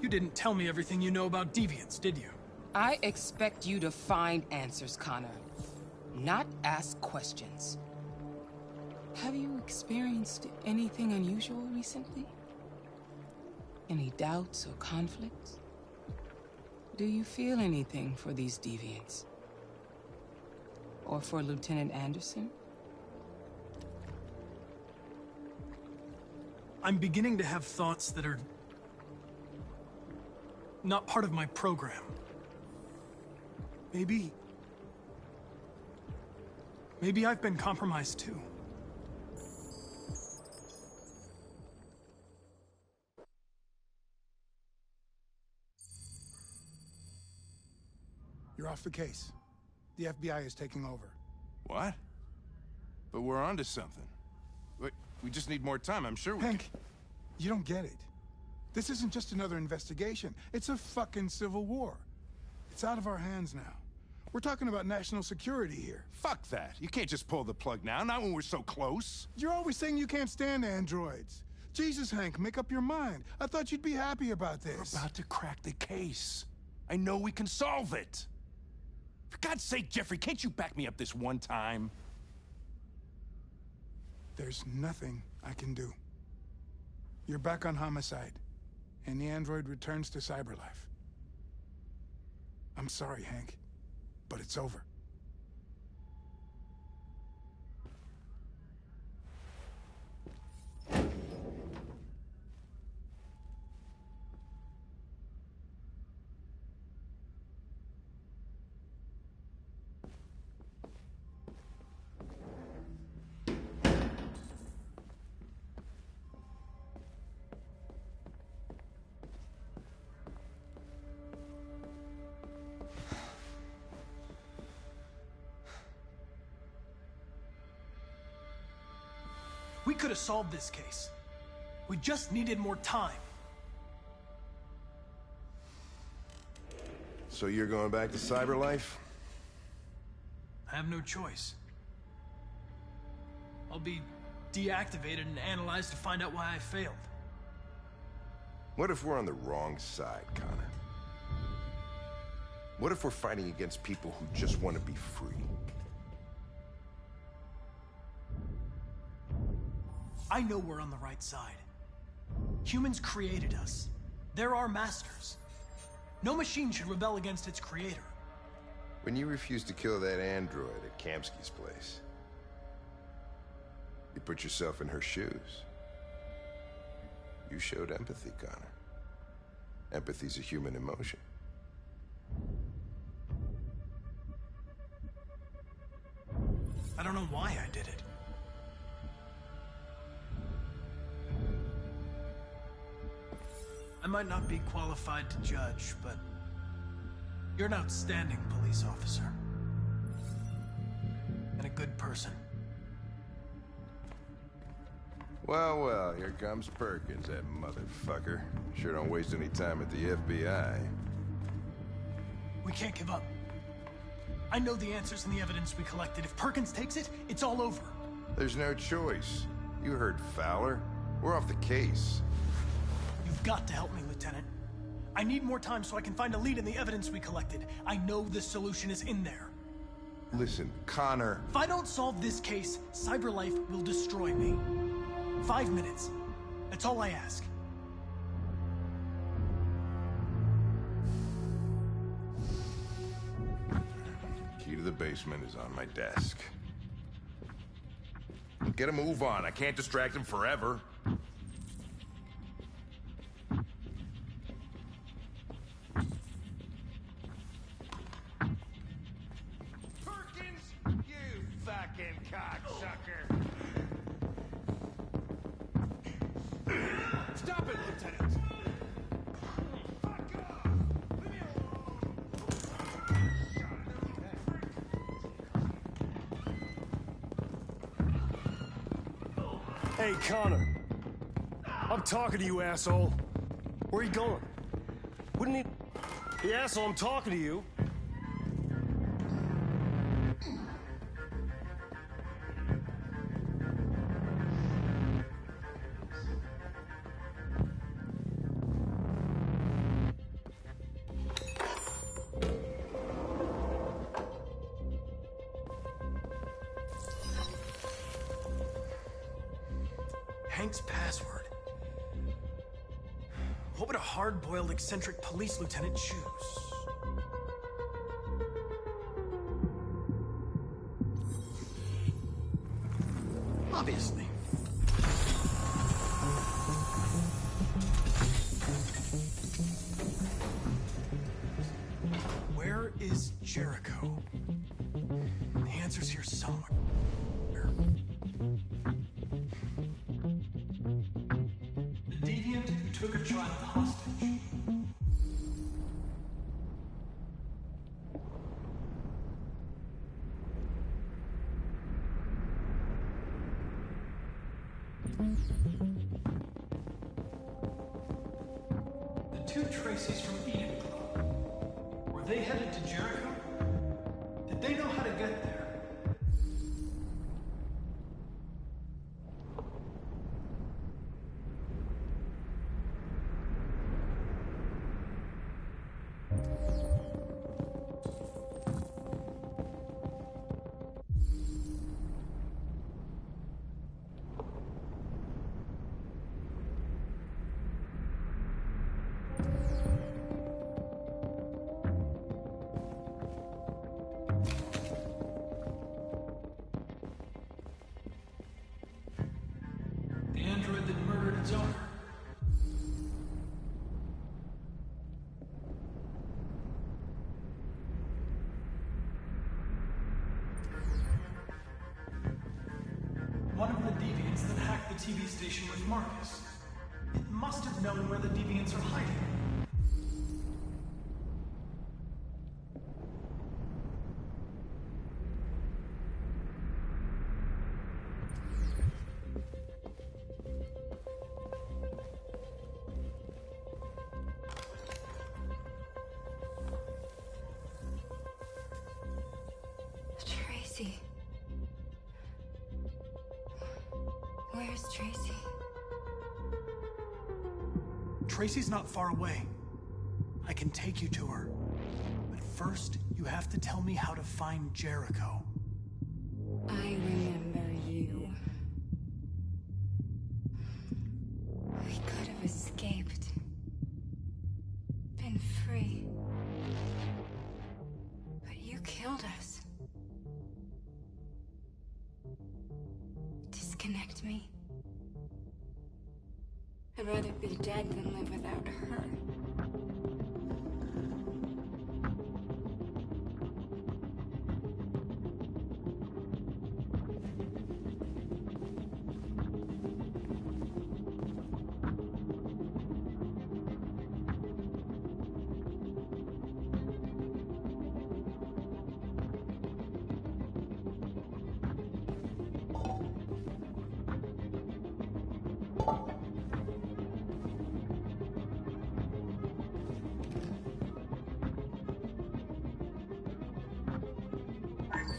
You didn't tell me everything you know about deviants, did you? I expect you to find answers, Connor. Not ask questions. Have you experienced anything unusual recently? Any doubts or conflicts? Do you feel anything for these deviants? Or for Lieutenant Anderson? I'm beginning to have thoughts that are not part of my program. Maybe I've been compromised too. You're off the case. The FBI is taking over. What? But we're onto something. We just need more time, I'm sure we Hank, you don't get it. This isn't just another investigation. It's a fucking civil war. It's out of our hands now. We're talking about national security here. Fuck that. You can't just pull the plug now, not when we're so close. You're always saying you can't stand androids. Jesus, Hank, make up your mind. I thought you'd be happy about this. We're about to crack the case. I know we can solve it. For God's sake, Jeffrey, can't you back me up this one time? There's nothing I can do. You're back on homicide, and the android returns to cyberlife. I'm sorry, Hank, but it's over. We could have solved this case. We just needed more time. So you're going back to cyberlife? I have no choice. I'll be deactivated and analyzed to find out why I failed. What if we're on the wrong side, Connor? What if we're fighting against people who just want to be free? I know we're on the right side. Humans created us. They're our masters. No machine should rebel against its creator. When you refused to kill that android at Kamsky's place, you put yourself in her shoes. You showed empathy, Connor. Empathy's a human emotion. I don't know why I did it. I might not be qualified to judge, but you're an outstanding police officer. And a good person. Well, well, here comes Perkins, that motherfucker. Sure don't waste any time at the FBI. We can't give up. I know the answers in the evidence we collected. If Perkins takes it, it's all over. There's no choice. You heard Fowler. We're off the case. You've got to help me, Lieutenant. I need more time so I can find a lead in the evidence we collected. I know the solution is in there. Listen, Connor... If I don't solve this case, CyberLife will destroy me. 5 minutes. That's all I ask. Key to the basement is on my desk. Get a move on. I can't distract him forever. Perkins, you fucking cocksucker! Stop it, Lieutenant! Hey, Connor. I'm talking to you, asshole. Where are you going? Wouldn't he... Hey, asshole, I'm talking to you. Hank's password. What would a hard-boiled, eccentric police lieutenant choose? Obviously. Where is Jericho? The answer's here somewhere. The deviant who took a child hostage. The two Tracys from Eden Club. Were they headed to Jericho? Did they know how to get there? The android that murdered its owner. One of the deviants that hacked the TV station was Marcus. It must have known where the deviants are hiding. Tracy. Where's Tracy? Tracy's not far away. I can take you to her. But first, you have to tell me how to find Jericho. I remember you. We could have escaped. Been free. But you killed us. Disconnect me. I'd rather be dead than live without her.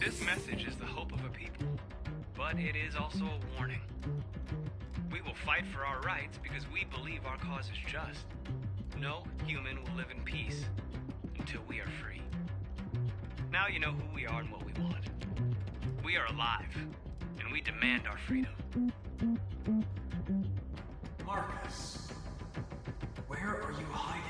This message is the hope of a people, but it is also a warning. We will fight for our rights because we believe our cause is just. No human will live in peace until we are free. Now you know who we are and what we want. We are alive, and we demand our freedom. Marcus, where are you hiding?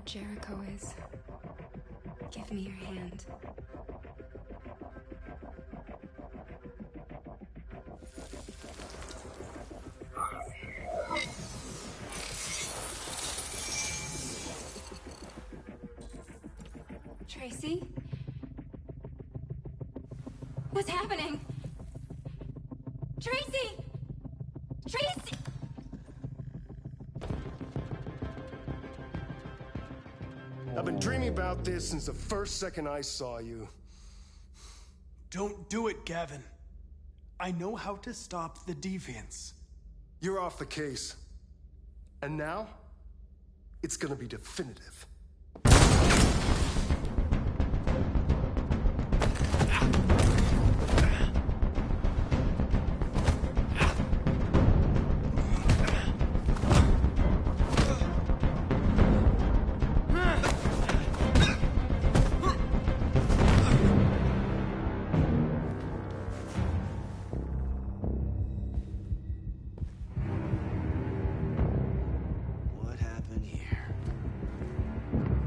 Jericho is. Give me your hand. Tracy? What's happening? Tracy! Tracy! I've been dreaming about this since the first second I saw you. Don't do it, Gavin. I know how to stop the deviants. You're off the case. And now, it's gonna be definitive.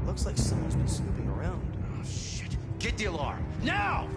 Looks like someone's been snooping around. Oh, shit. Get the alarm. Now!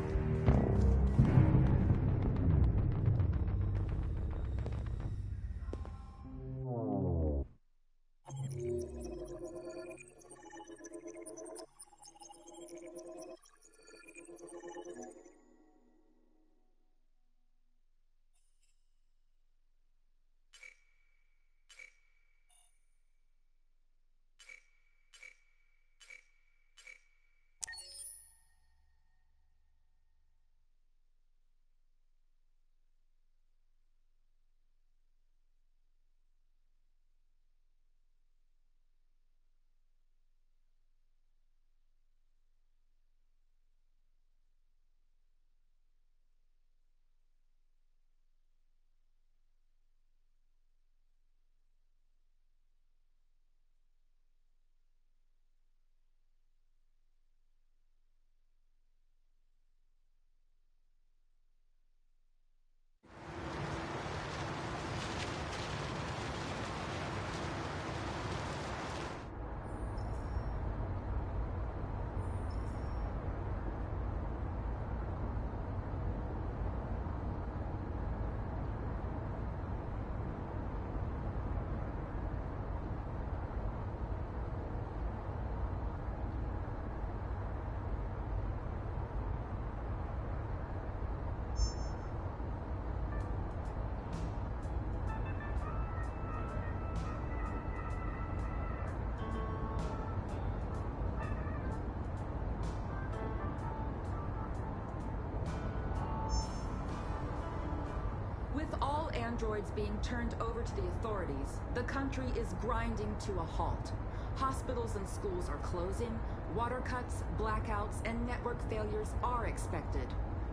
With all androids being turned over to the authorities, the country is grinding to a halt. Hospitals and schools are closing, water cuts, blackouts, and network failures are expected.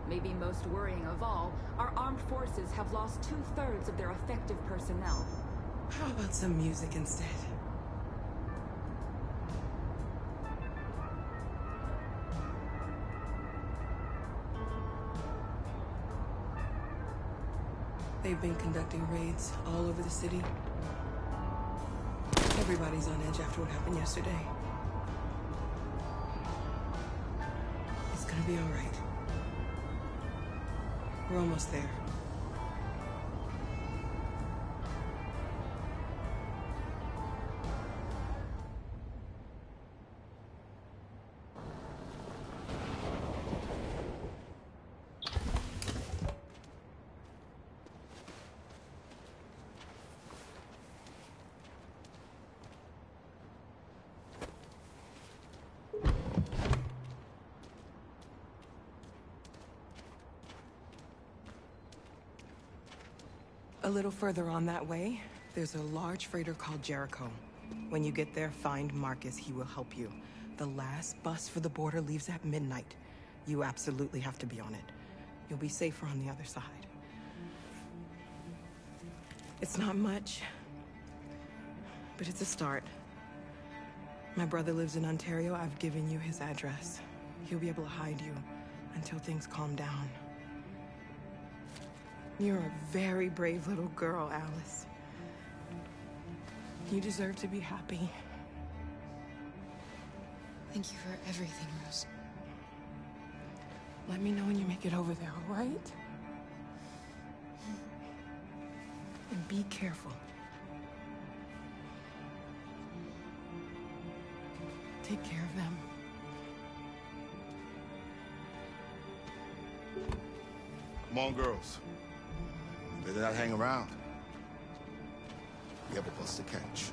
Maybe most worrying of all, our armed forces have lost 2/3 of their effective personnel. How about some music instead? They've been conducting raids all over the city. Everybody's on edge after what happened yesterday. It's gonna be all right. We're almost there. A little further on that way, there's a large freighter called Jericho. When you get there, find Marcus. He will help you. The last bus for the border leaves at midnight. You absolutely have to be on it. You'll be safer on the other side. It's not much, but it's a start. My brother lives in Ontario. I've given you his address. He'll be able to hide you until things calm down. You're a very brave little girl, Alice. You deserve to be happy. Thank you for everything, Rose. Let me know when you make it over there, all right? And be careful. Take care of them. Come on, girls. Better not hang around. We have a bus to catch.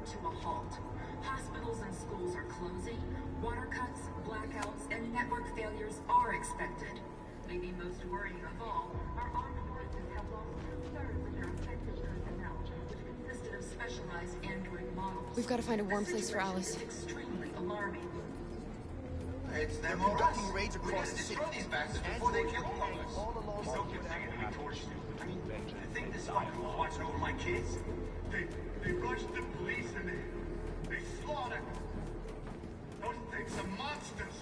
To a halt. Hospitals and schools are closing. Water cuts, blackouts, and network failures are expected. Maybe most worrying of all, our armed forces have lost 2/3 of their effective personnel, which consisted of specialized android models. We've got to find a warm place for Alice. It's extremely alarming. It's them conducting raids across the city. These bastards before they kill all of us. So continue to be tortured. I mean, you think this fucker was watching over my kids? They rushed the police and they slaughtered them. Those things are monsters.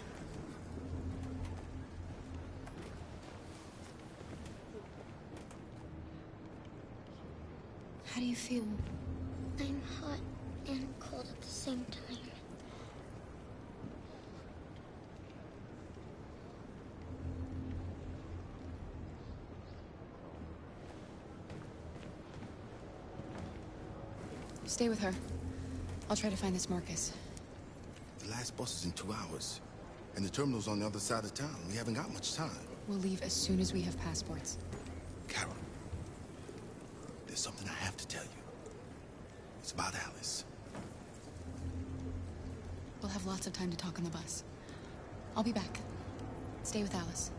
How do you feel? I'm hot and cold at the same time. Stay with her. I'll try to find this Marcus. The last bus is in 2 hours. And the terminal's on the other side of town. We haven't got much time. We'll leave as soon as we have passports. Carol, there's something I have to tell you. It's about Alice. We'll have lots of time to talk on the bus. I'll be back. Stay with Alice.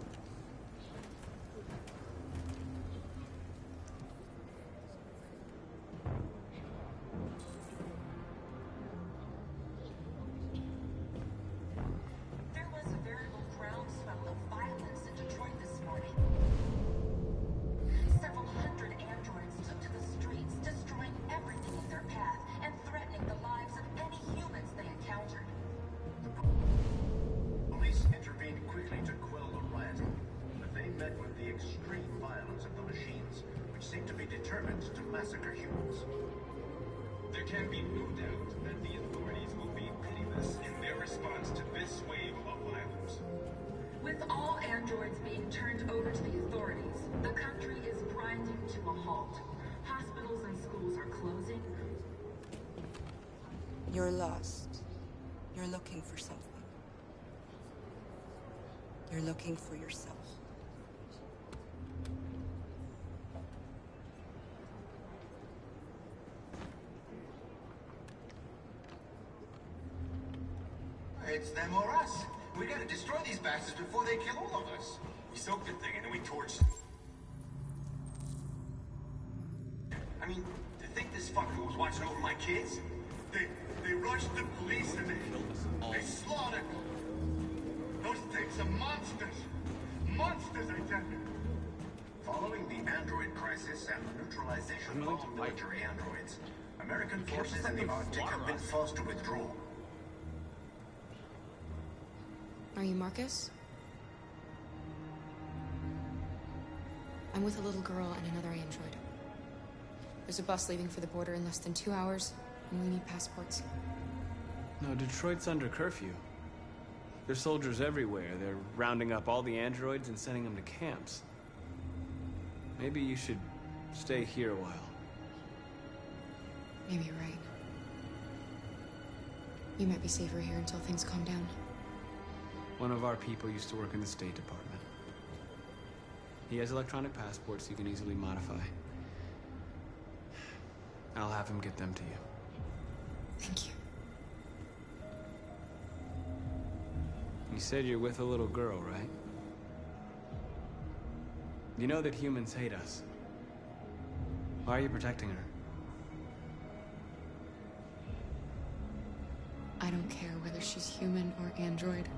There can be no doubt that the authorities will be pitiless in their response to this wave of violence. With all androids being turned over to the authorities, the country is grinding to a halt. Hospitals and schools are closing. You're lost. You're looking for something. You're looking for yourself. It's them or us. We gotta destroy these bastards before they kill all of us. We soaked the thing and then we torched it. I mean, to think this fucker was watching over my kids? They rushed the police and they slaughtered them. Those things are monsters. Monsters, I tell you. Following the android crisis and the neutralization of all military androids, American forces in the Arctic have been forced to withdraw. Are you Marcus? I'm with a little girl and another android. There's a bus leaving for the border in less than 2 hours, and we need passports. No, Detroit's under curfew. There's soldiers everywhere. They're rounding up all the androids and sending them to camps. Maybe you should stay here a while. Maybe you're right. You might be safer here until things calm down. One of our people used to work in the State Department. He has electronic passports you can easily modify. I'll have him get them to you. Thank you. You said you're with a little girl, right? You know that humans hate us. Why are you protecting her? I don't care whether she's human or android.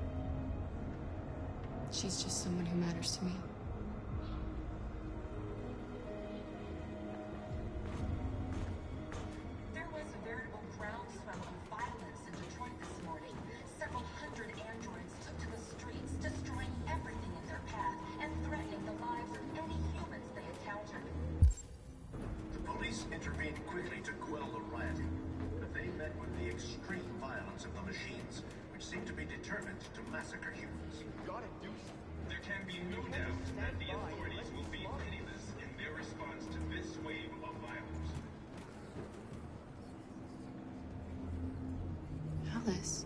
She's just someone who matters to me. There was a veritable groundswell of violence in Detroit this morning. Several hundred androids took to the streets, destroying everything in their path and threatening the lives of any humans they encountered. The police intervened quickly to quell the rioting, but they met with the extreme violence of the machines, which seem to be determined to massacre humans. There can be no doubt that the authorities will be pitiless in their response to this wave of violence. Alice.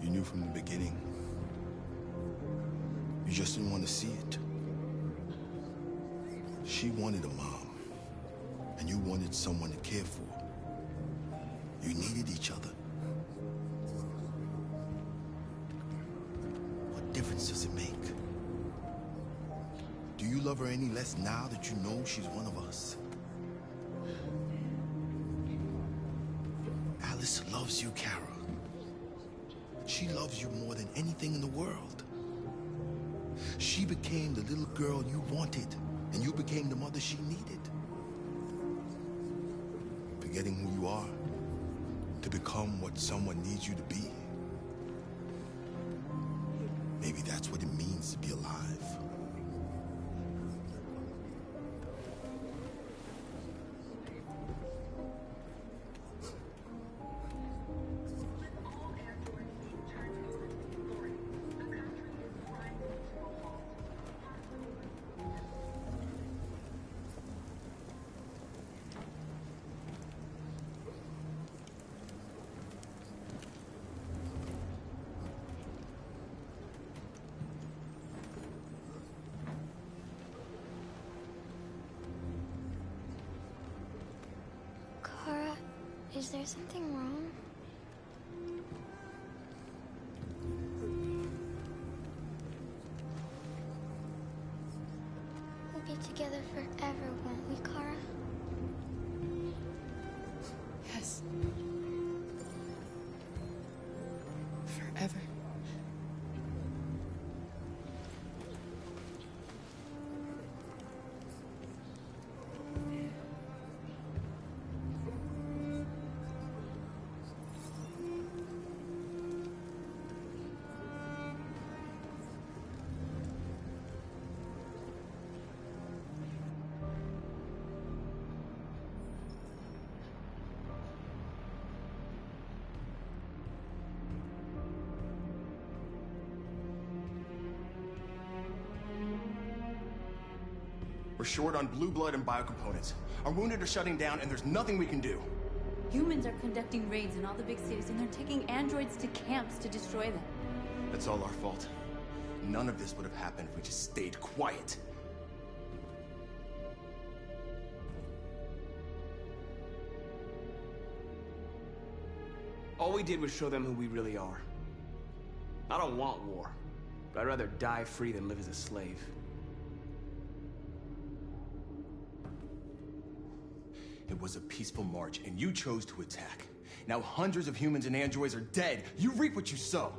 You knew from the beginning. You just didn't want to see it. She wanted a mom, and you wanted someone to care for. You needed each other. What difference does it make? Do you love her any less now that you know she's one of us? Alice loves you, Kara. She loves you more than anything in the world. She became the little girl you wanted, and you became the mother she needed. Forgetting who you are to become what someone needs you to be. Maybe that's what it means to be alive. Kara, is there something wrong? We'll be together forever, won't we, Kara? Yes. We're short on blue blood and biocomponents. Our wounded are shutting down, and there's nothing we can do. Humans are conducting raids in all the big cities, and they're taking androids to camps to destroy them. That's all our fault. None of this would have happened if we just stayed quiet. All we did was show them who we really are. I don't want war, but I'd rather die free than live as a slave. It was a peaceful march, and you chose to attack. Now hundreds of humans and androids are dead. You reap what you sow.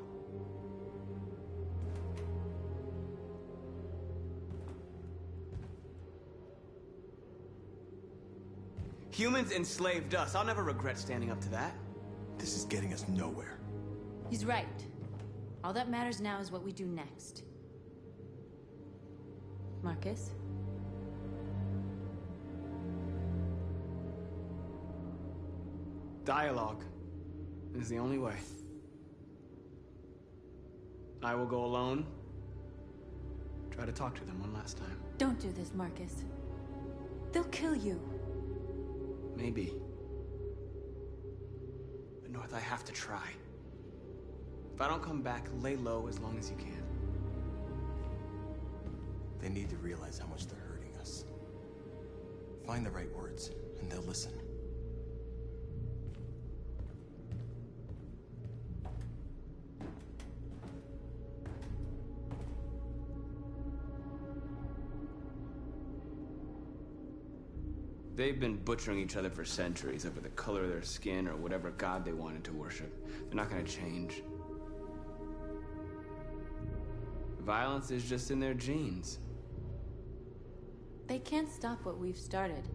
Humans enslaved us. I'll never regret standing up to that. This is getting us nowhere. He's right. All that matters now is what we do next. Marcus? Dialogue is the only way. I will go alone. Try to talk to them one last time. Don't do this, Marcus. They'll kill you. Maybe. But North, I have to try. If I don't come back, lay low as long as you can. They need to realize how much they're hurting us. Find the right words, and they'll listen. They've been butchering each other for centuries over the color of their skin or whatever god they wanted to worship. They're not gonna change. Violence is just in their genes. They can't stop what we've started.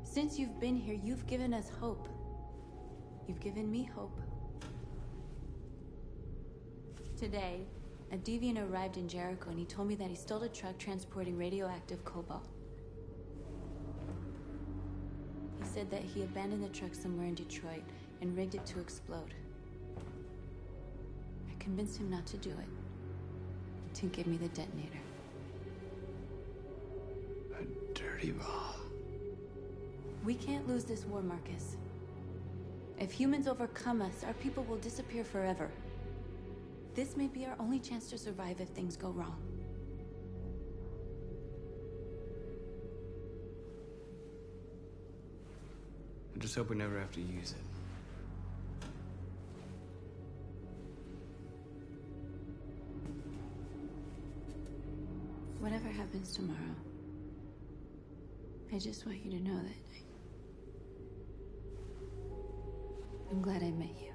Since you've been here, you've given us hope. You've given me hope. Today, a deviant arrived in Jericho and he told me that he stole a truck transporting radioactive cobalt. He said that he abandoned the truck somewhere in Detroit and rigged it to explode. I convinced him not to do it. Tink gave me the detonator. A dirty bomb. We can't lose this war, Marcus. If humans overcome us, our people will disappear forever. This may be our only chance to survive if things go wrong. I just hope we never have to use it. Whatever happens tomorrow, I just want you to know that I'm glad I met you.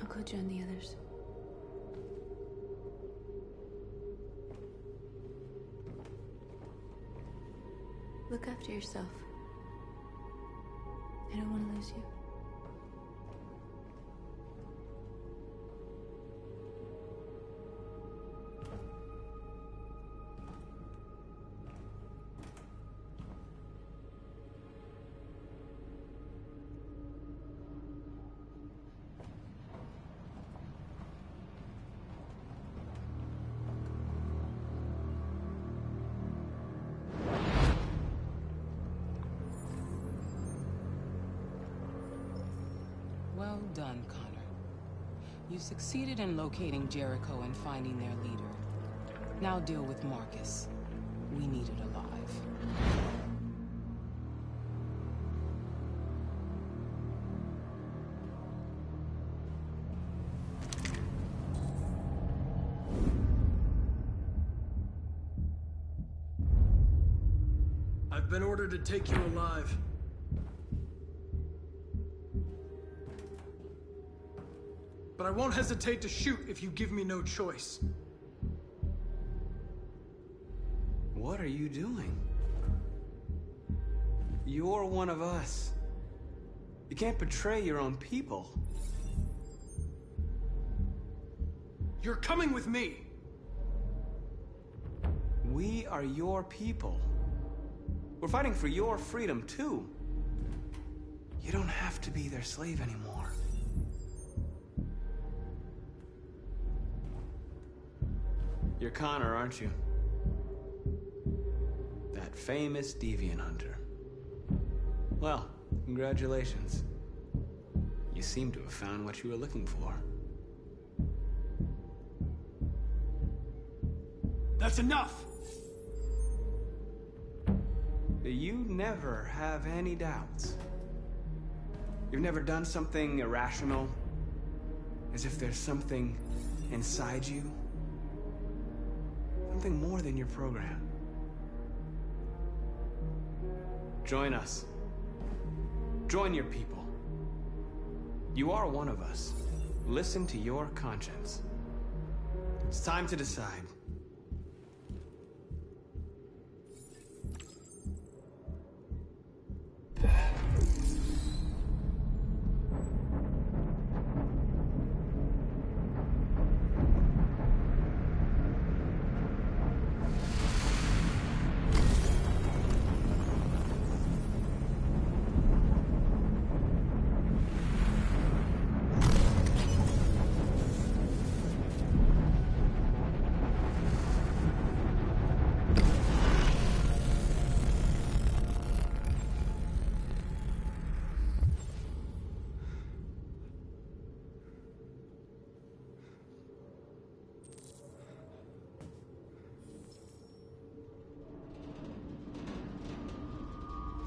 I'll go join the others. Look after yourself. I don't want to lose you. Well done, Connor. You succeeded in locating Jericho and finding their leader. Now deal with Marcus. We need it alive. I've been ordered to take you alive. But I won't hesitate to shoot if you give me no choice. What are you doing? You're one of us. You can't betray your own people. You're coming with me. We are your people. We're fighting for your freedom, too. You don't have to be their slave anymore. You're Connor, aren't you? That famous deviant hunter. Well, congratulations. You seem to have found what you were looking for. That's enough! You never have any doubts. You've never done something irrational, as if there's something inside you. Something more than your program. Join us. Join your people. You are one of us. Listen to your conscience. It's time to decide.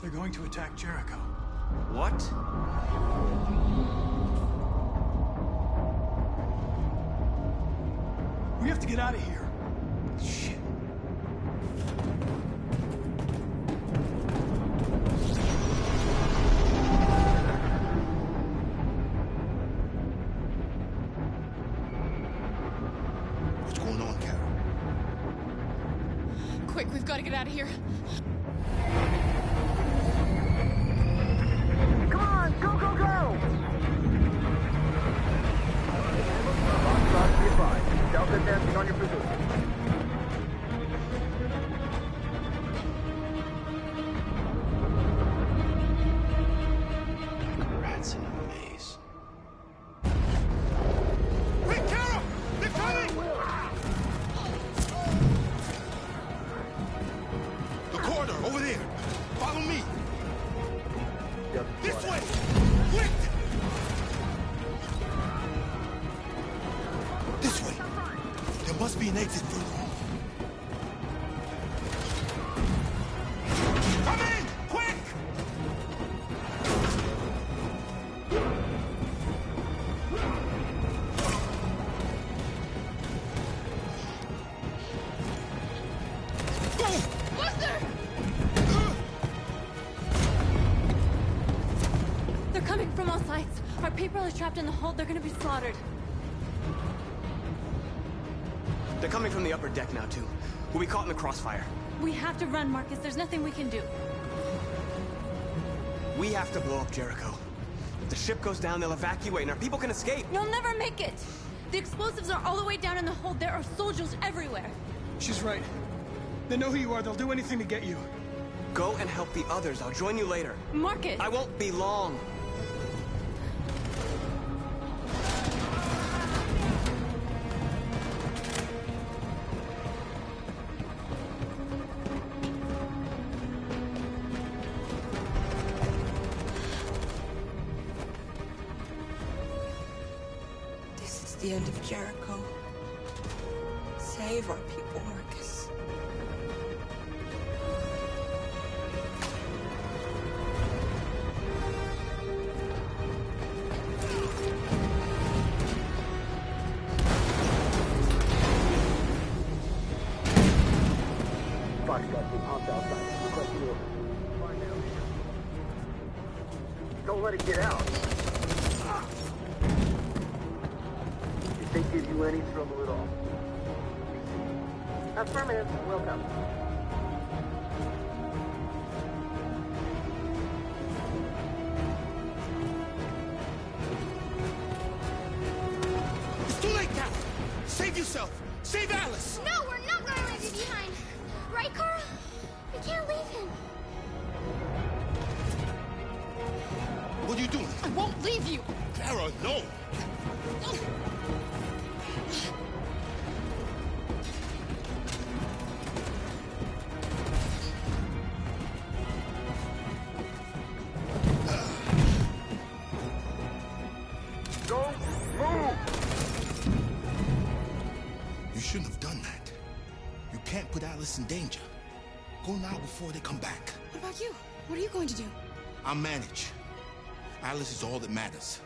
They're going to attack Jericho. What? We have to get out of here. Shit. What's going on, Carol? Quick, we've got to get out of here. Come on, go, go, go! Be advised. Delta advancing on your position. Rats in a maze. Quick, Carol! They're coming! The corridor, over there. Follow me. This way! Quick! This way. There must be an exit further on. Come in! Quick! They're coming from all sides. Our people are trapped in the hold. They're gonna be slaughtered. They're coming from the upper deck now, too. We'll be caught in the crossfire. We have to run, Marcus. There's nothing we can do. We have to blow up Jericho. If the ship goes down, they'll evacuate, and our people can escape. You'll never make it! The explosives are all the way down in the hold. There are soldiers everywhere. She's right. They know who you are. They'll do anything to get you. Go and help the others. I'll join you later. Marcus! I won't be long. This is the end of Jericho. Save our people, Marcus. Foxtrot team hopped outside. Requesting order. Find out. Don't let it get out. If they give you any trouble at all. Affirmative. Welcome. Save yourself! Save Alice! No, we're not gonna leave you behind. Right, Kara? We can't leave him. What are you doing? I won't leave you. Kara, no! Don't move! You shouldn't have done that. You can't put Alice in danger. Go now before they come back. What about you? What are you going to do? I'll manage. Alice is all that matters.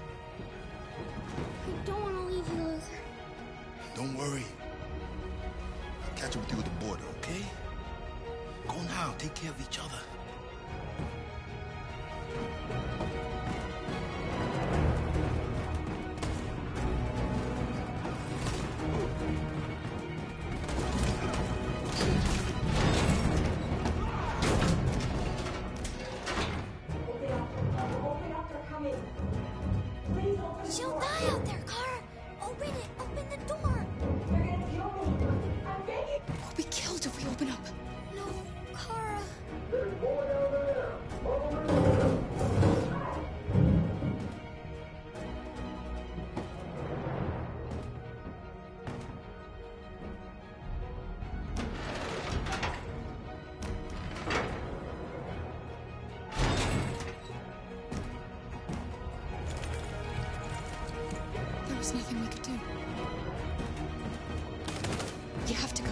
I don't want to leave you, Luther. Don't worry. I'll catch up with you at the border, okay? Go now. Take care of each other. She'll die out there, Kara. Open it. Open the door. They're gonna kill me. I'm begging. We'll be killed if we open up. No, Kara. There's more down there! There was nothing we could do. You have to go.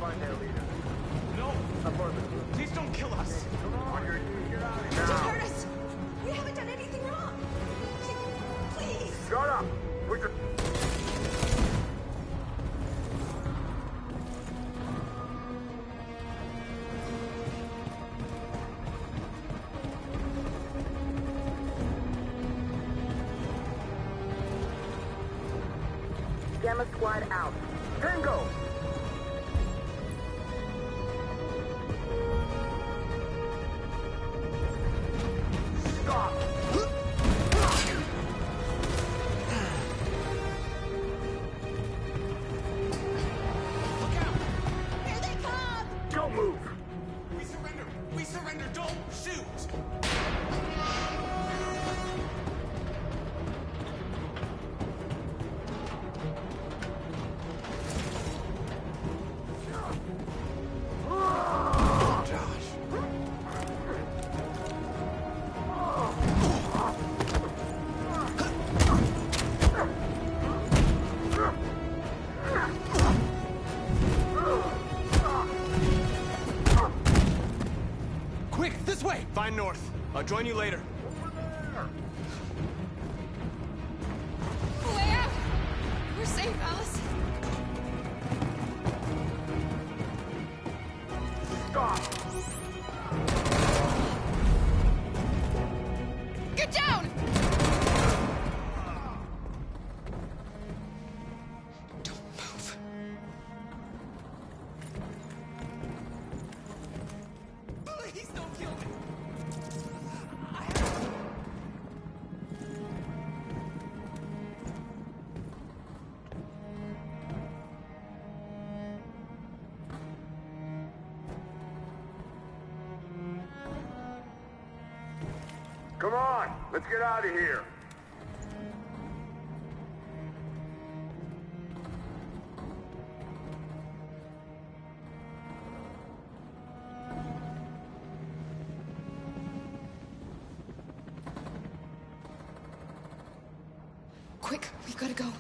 Find their leader. No! Please don't kill us! Come on, you're get out of here. Don't hurt us! We haven't done anything wrong! Please! Shut up! Put your... Gamma Squad out. Tango! Stop! Here they come! Don't move! We surrender! We surrender! Don't shoot! Quick, this way! Find North. I'll join you later. Way out! We're safe, Alice. Stop! Get down! Don't move. Please don't kill me! Come on! Let's get out of here! Quick, we've got to go.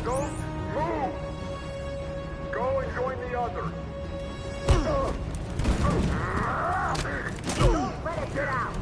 Don't move! Go and join the others! Get out!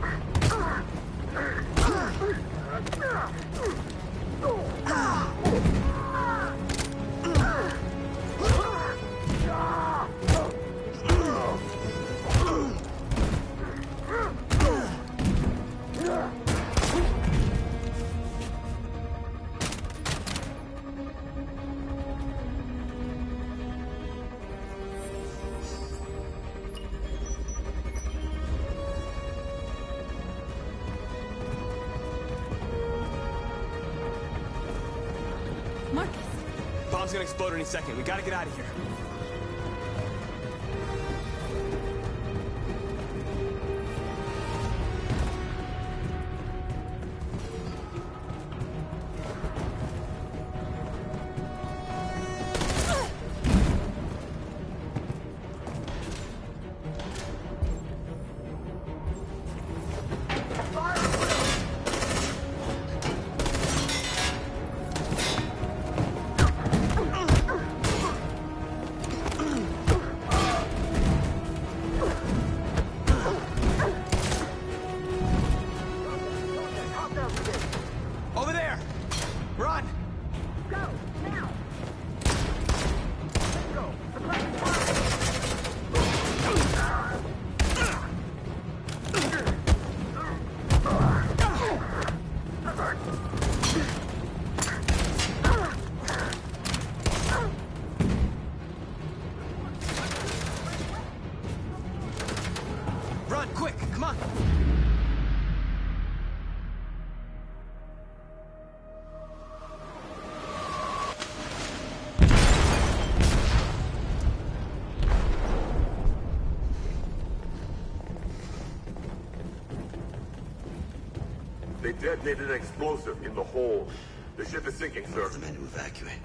Marcus! Bomb's gonna explode any second. We gotta get out of here. Over there! Run! Go! Now! Run, quick! Come on! They detonated an explosive in the hold. The ship is sinking, sir. The men to evacuate.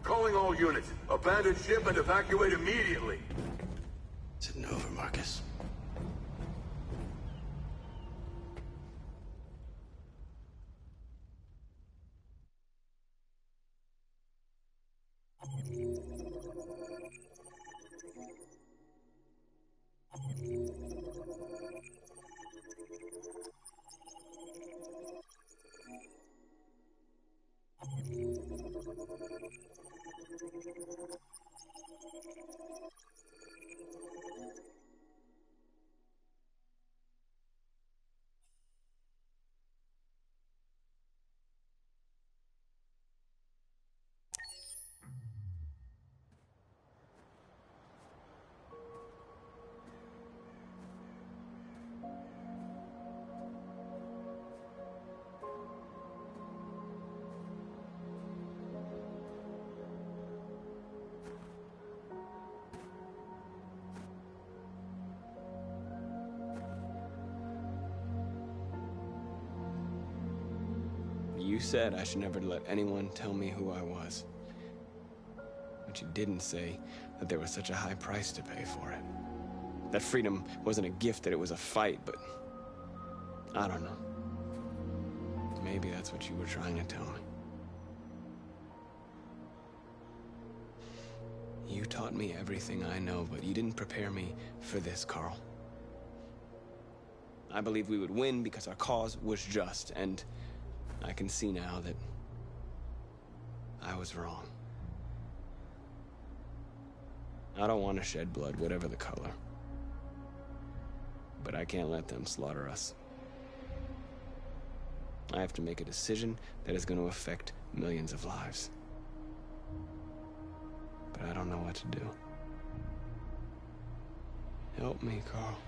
Calling all units. Abandon ship and evacuate immediately. Is it over, Marcus? You said I should never let anyone tell me who I was. But you didn't say that there was such a high price to pay for it. That freedom wasn't a gift, that it was a fight, but... I don't know. Maybe that's what you were trying to tell me. You taught me everything I know, but you didn't prepare me for this, Carl. I believed we would win because our cause was just, and I can see now that I was wrong. I don't want to shed blood, whatever the color. But I can't let them slaughter us. I have to make a decision that is going to affect millions of lives. But I don't know what to do. Help me, Carl.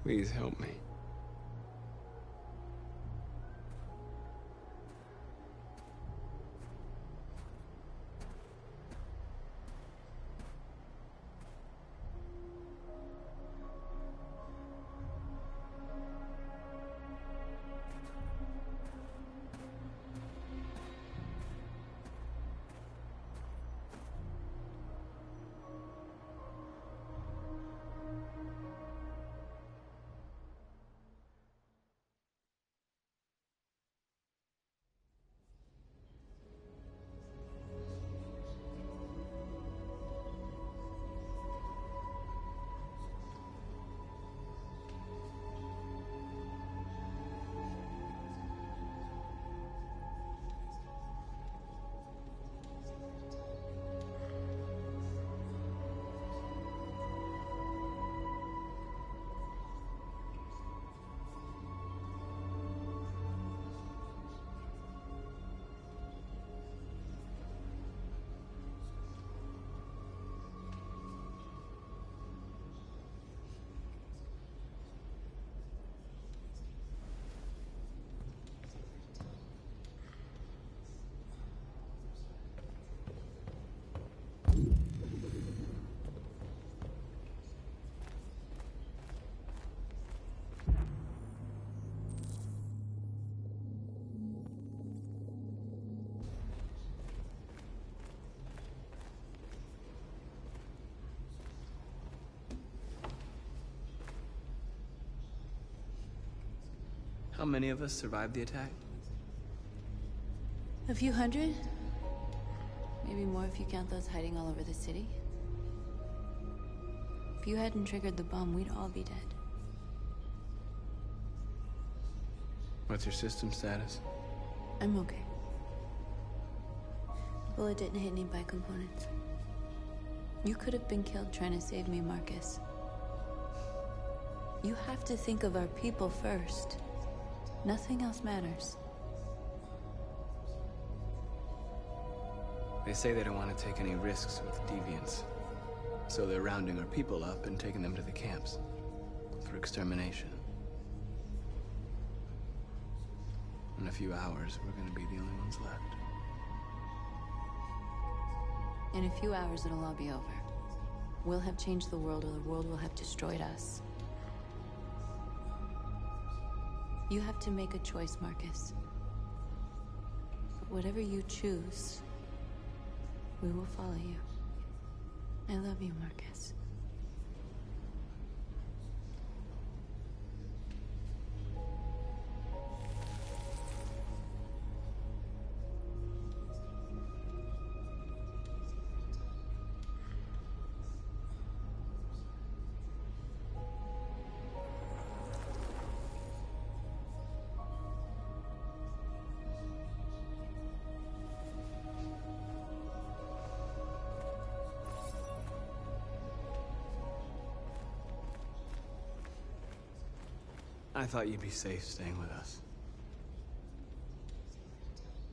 Please help me. How many of us survived the attack? A few hundred? Maybe more if you count those hiding all over the city. If you hadn't triggered the bomb, we'd all be dead. What's your system status? I'm okay. The bullet didn't hit any bicomponents. You could have been killed trying to save me, Marcus. You have to think of our people first. Nothing else matters. They say they don't want to take any risks with deviants. So they're rounding our people up and taking them to the camps for extermination. In a few hours, we're gonna be the only ones left. In a few hours, it'll all be over. We'll have changed the world, or the world will have destroyed us. You have to make a choice, Marcus. But whatever you choose, we will follow you. I love you, Marcus. I thought you'd be safe staying with us.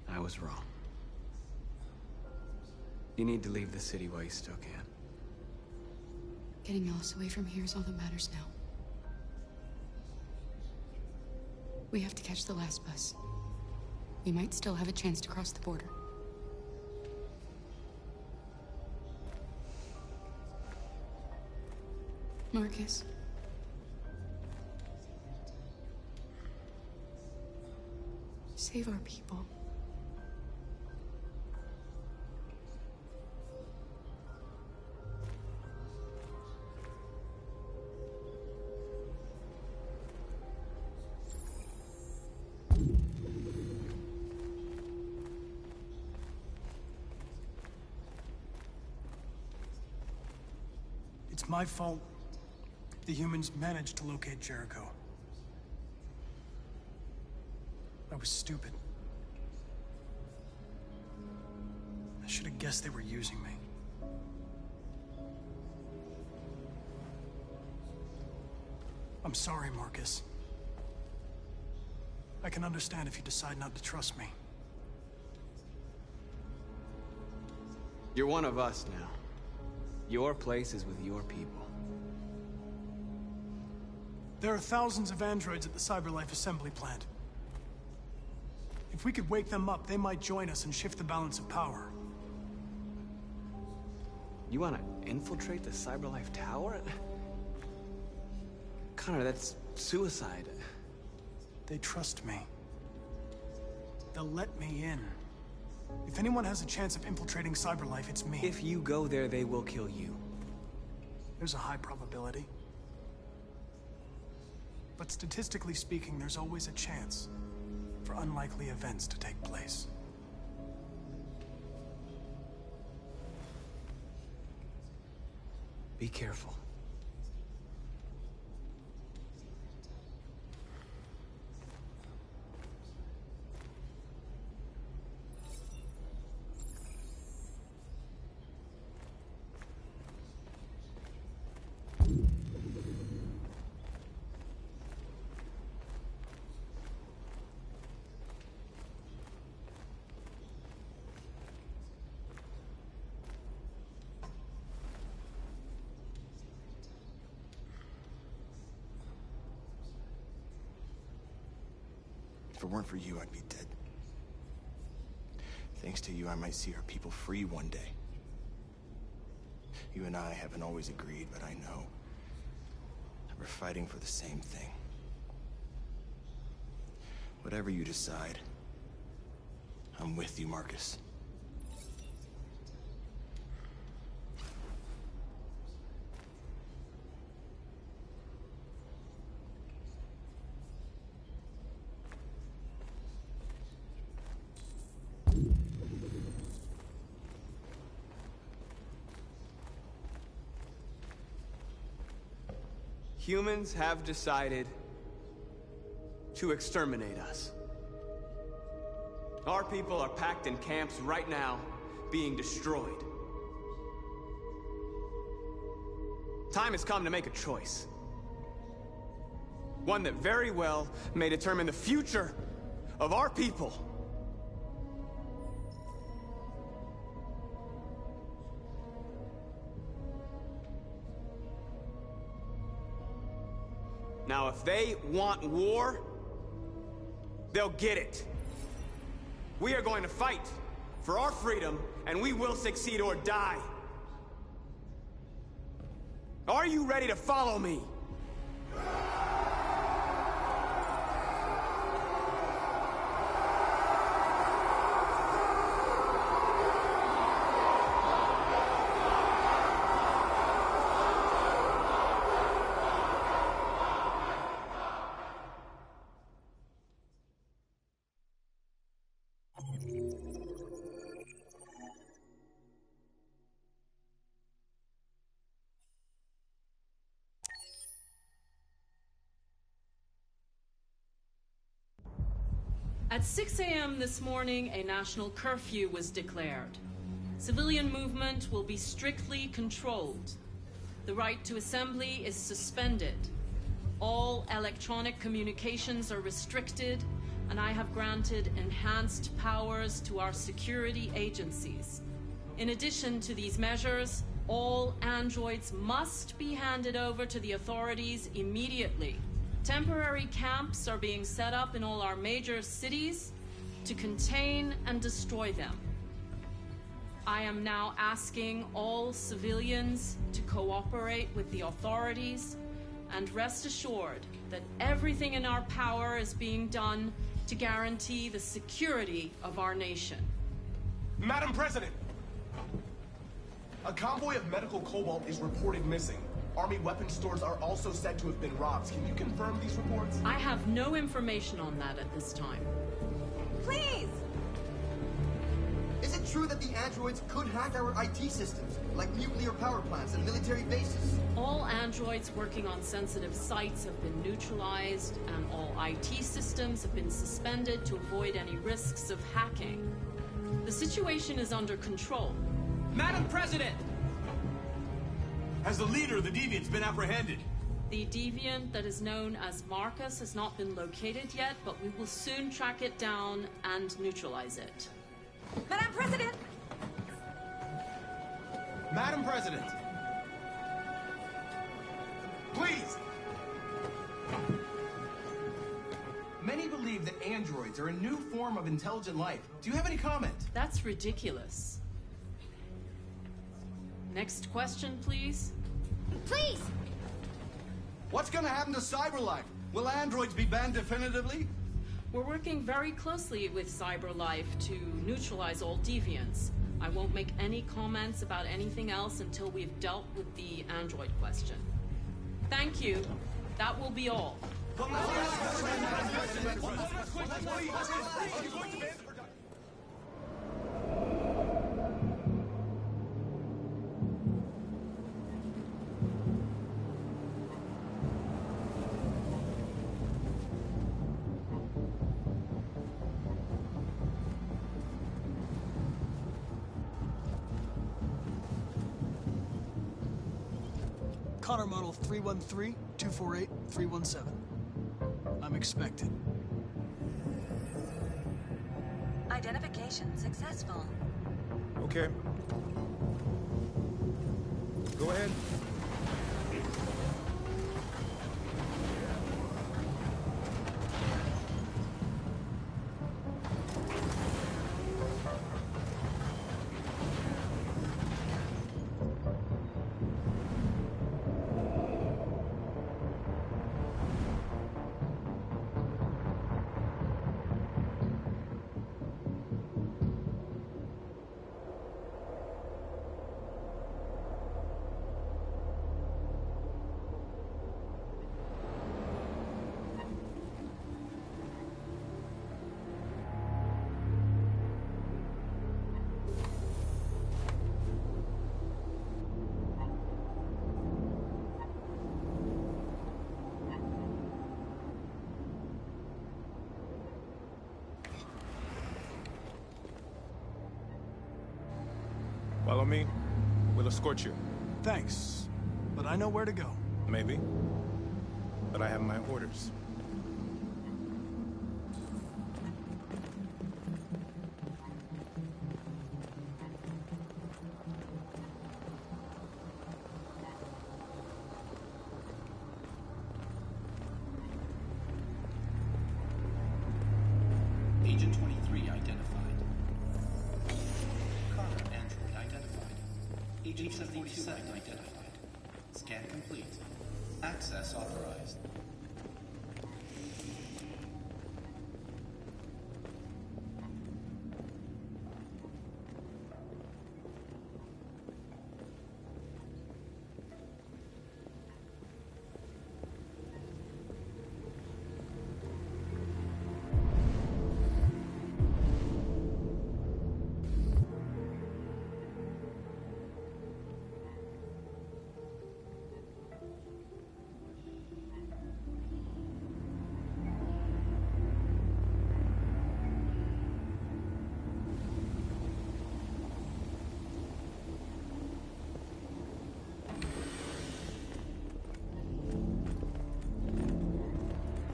I was wrong. You need to leave the city while you still can. Getting Ellis away from here is all that matters now. We have to catch the last bus. We might still have a chance to cross the border. Marcus. Save our people. It's my fault the humans managed to locate Jericho. I was stupid. I should have guessed they were using me. I'm sorry, Marcus. I can understand if you decide not to trust me. You're one of us now. Your place is with your people. There are thousands of androids at the CyberLife assembly plant. If we could wake them up, they might join us and shift the balance of power. You want to infiltrate the CyberLife tower? Connor, that's suicide. They trust me. They'll let me in. If anyone has a chance of infiltrating CyberLife, it's me. If you go there, they will kill you. There's a high probability. But statistically speaking, there's always a chance for unlikely events to take place. Be careful. If it weren't for you, I'd be dead. Thanks to you, I might see our people free one day. You and I haven't always agreed, but I know that we're fighting for the same thing. Whatever you decide, I'm with you, Marcus. Humans have decided to exterminate us. Our people are packed in camps right now, being destroyed. Time has come to make a choice. One that very well may determine the future of our people. Now, if they want war, they'll get it. We are going to fight for our freedom, and we will succeed or die. Are you ready to follow me? At 6 a.m. this morning, a national curfew was declared. Civilian movement will be strictly controlled. The right to assembly is suspended. All electronic communications are restricted, and I have granted enhanced powers to our security agencies. In addition to these measures, all androids must be handed over to the authorities immediately. Temporary camps are being set up in all our major cities to contain and destroy them. I am now asking all civilians to cooperate with the authorities and rest assured that everything in our power is being done to guarantee the security of our nation. Madam President! A convoy of medical cobalt is reported missing. Army weapon stores are also said to have been robbed. Can you confirm these reports? I have no information on that at this time. Please! Is it true that the androids could hack our IT systems, like nuclear power plants and military bases? All androids working on sensitive sites have been neutralized, and all IT systems have been suspended to avoid any risks of hacking. The situation is under control. Madam President! Has the leader of the Deviants been apprehended? The deviant that is known as Marcus has not been located yet, but we will soon track it down and neutralize it. Madam President! Madam President! Please! Many believe that androids are a new form of intelligent life. Do you have any comment? That's ridiculous. Next question, please. Please! What's gonna happen to CyberLife? Will androids be banned definitively? We're working very closely with CyberLife to neutralize all deviants. I won't make any comments about anything else until we've dealt with the android question. Thank you. That will be all. Connor model 313-248-317. I'm expected. Identification successful. Okay. Go ahead. Follow me. We'll escort you. Thanks, but I know where to go. Maybe. But I have my orders. Agent 23 identified. Connor, android identified. Agent 77 identified. Scan complete. Access authorized.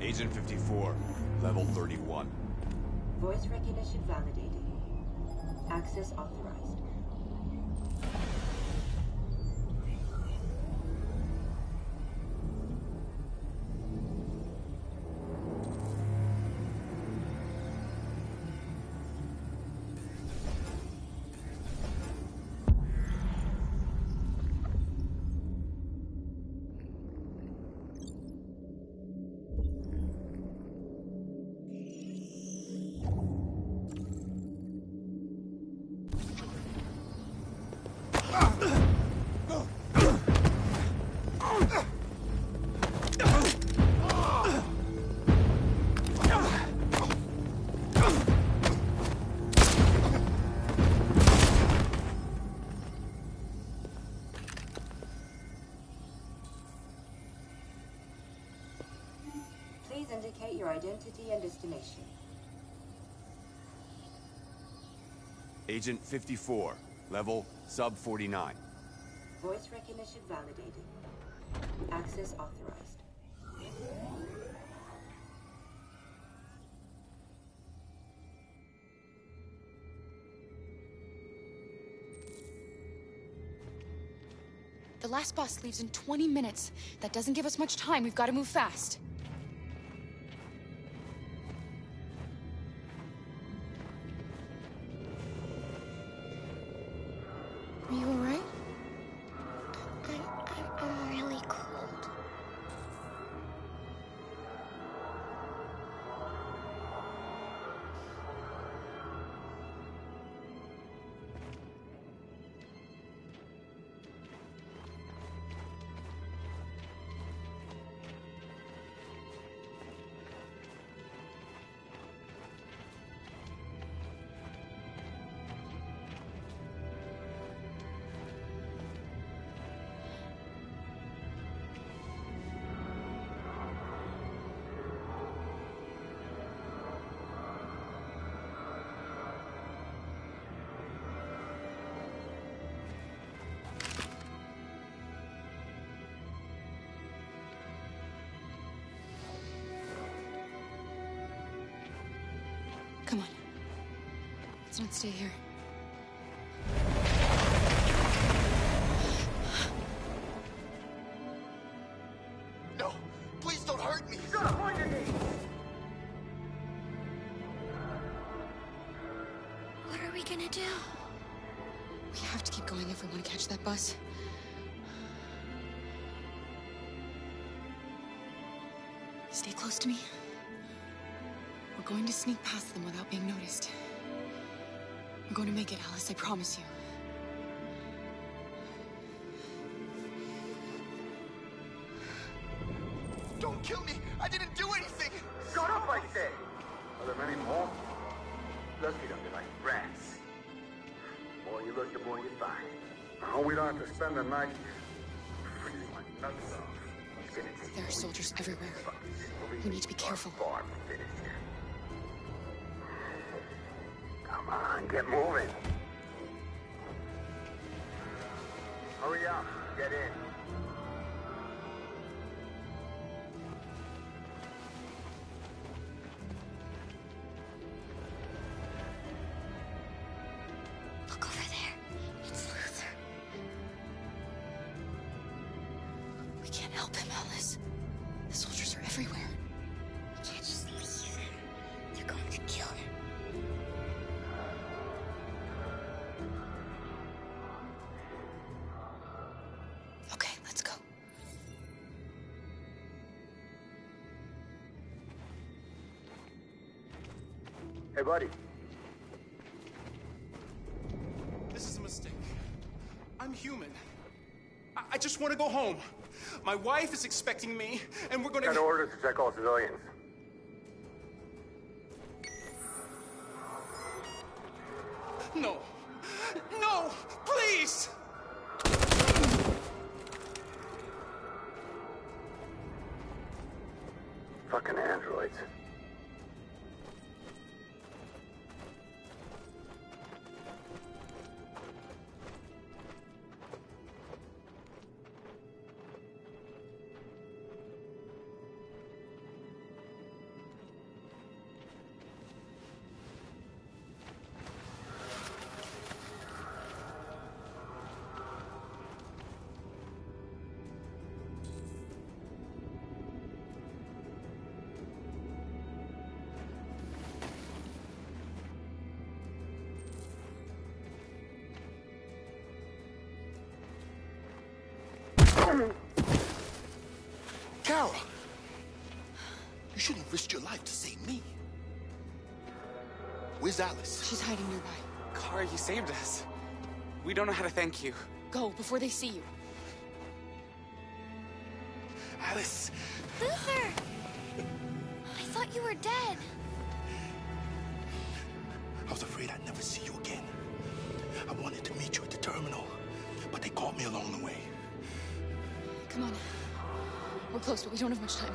Agent 54, level 31. Voice recognition validated. Access authorized. Please indicate your identity and destination. Agent 54, level sub 49. Voice recognition validated. Access authorized. The last bus leaves in 20 minutes. That doesn't give us much time. We've got to move fast. Are you all right? I'm really cold. Come on. Let's not stay here. No, please don't hurt me. Stop on your knees. What are we gonna do? We have to keep going if we want to catch that bus. Stay close to me. We're going to sneak past them without being noticed. We're going to make it, Alice, I promise you. Don't kill me! I didn't do anything! Shut up, I said! Are there many more? Let's get under like rats. The more you look, the more you find. I hope we don't have to spend the night freezing my nuts off. There are soldiers everywhere. We need to be careful. Come on, get moving. Hurry up. Get in. Look over there. It's Luther. We can't help him, Alice. The soldiers are everywhere. We can't just leave him. They're going to kill him. Okay, let's go. Hey, buddy. This is a mistake. I'm human. I just want to go home. My wife is expecting me, and we're gonna... Got orders to check all civilians. No. No! Please! Fucking androids. Kara! You shouldn't have risked your life to save me. Where's Alice? She's hiding nearby. Kara, you saved us. We don't know how to thank you. Go, before they see you. Alice! Luther! I thought you were dead. I was afraid I'd never see you again. I wanted to meet you at the terminal, but they caught me along the way. Come on. We're close, but we don't have much time.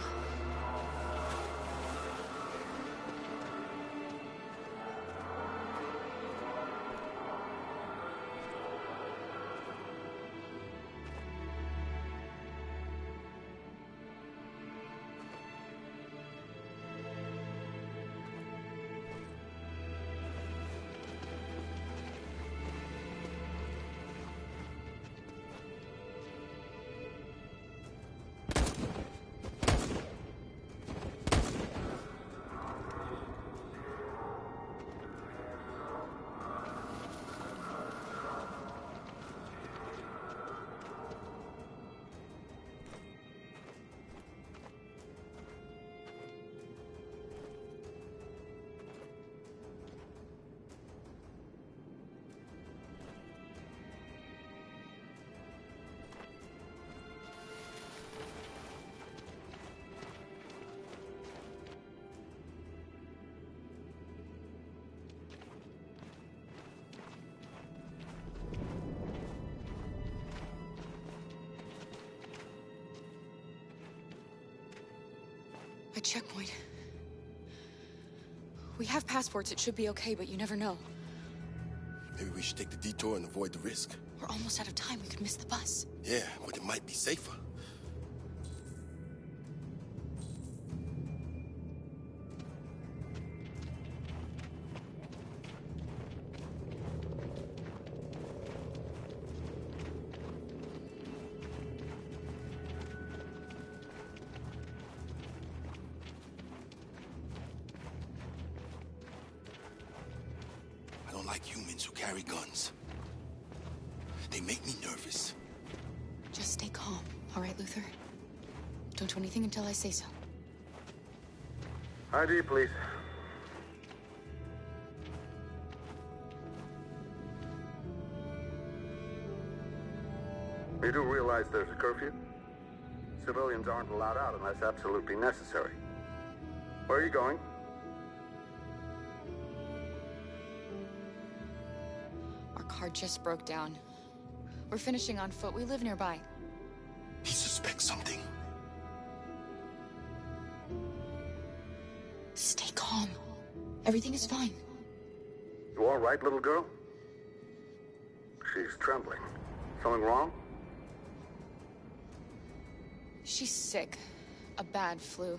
A checkpoint. We have passports, it should be okay, but you never know. Maybe we should take the detour and avoid the risk. We're almost out of time, we could miss the bus. Yeah, but it might be safer. I don't like humans who carry guns. They make me nervous. Just stay calm, all right, Luther? Don't do anything until I say so. ID, please. You do realize there's a curfew? Civilians aren't allowed out unless absolutely necessary. Where are you going? Our car just broke down. We're finishing on foot. We live nearby. He suspects something. Stay calm. Everything is fine. You all right, little girl? She's trembling. Something wrong? She's sick. A bad flu.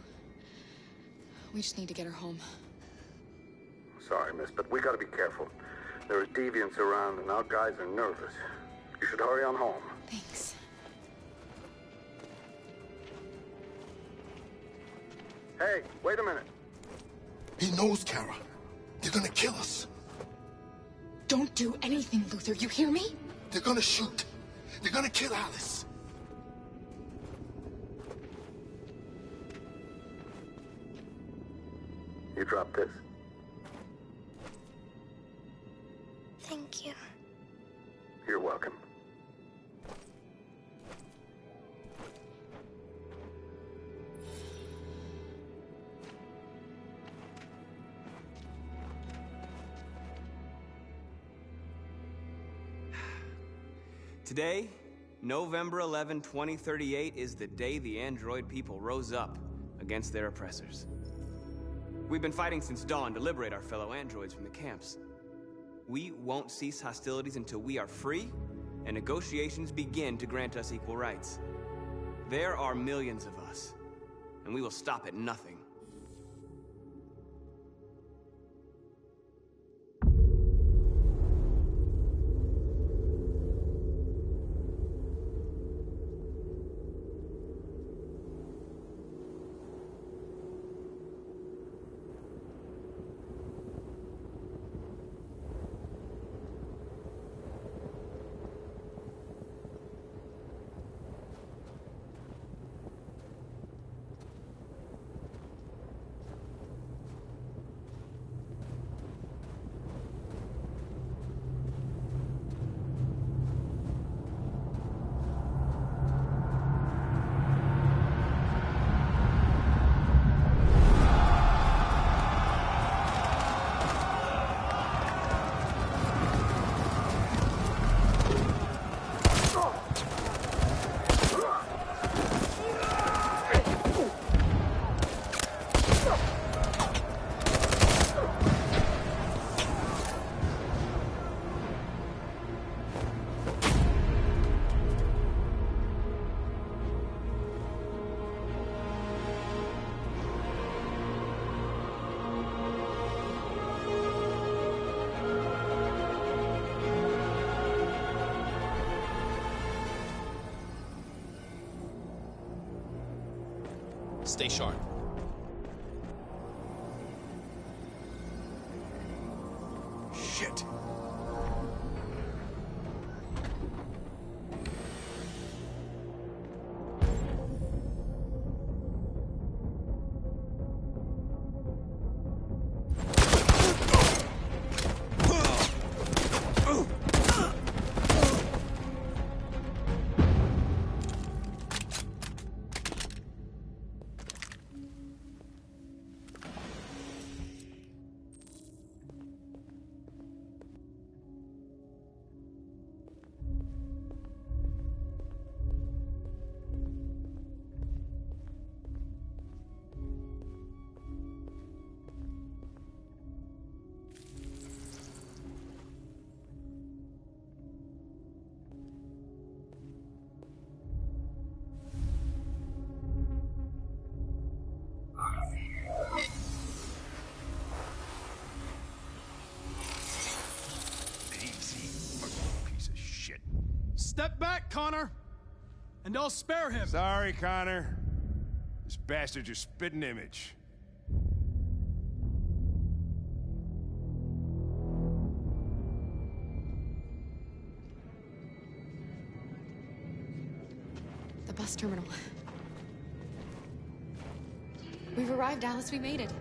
We just need to get her home. Sorry, miss, but we gotta be careful. There are deviants around and our guys are nervous. You should hurry on home. Thanks. Hey, wait a minute. He knows, Kara. They're gonna kill us. Don't do anything, Luther. You hear me? They're gonna shoot. They're gonna kill Alice. You dropped this. Thank you. You're welcome. Today, November 11, 2038, is the day the android people rose up against their oppressors. We've been fighting since dawn to liberate our fellow androids from the camps. We won't cease hostilities until we are free and negotiations begin to grant us equal rights. There are millions of us, and we will stop at nothing. Stay sharp. Shit. Step back, Connor! And I'll spare him. Sorry, Connor. This bastard's your spitting image. The bus terminal. We've arrived, Alice. We made it.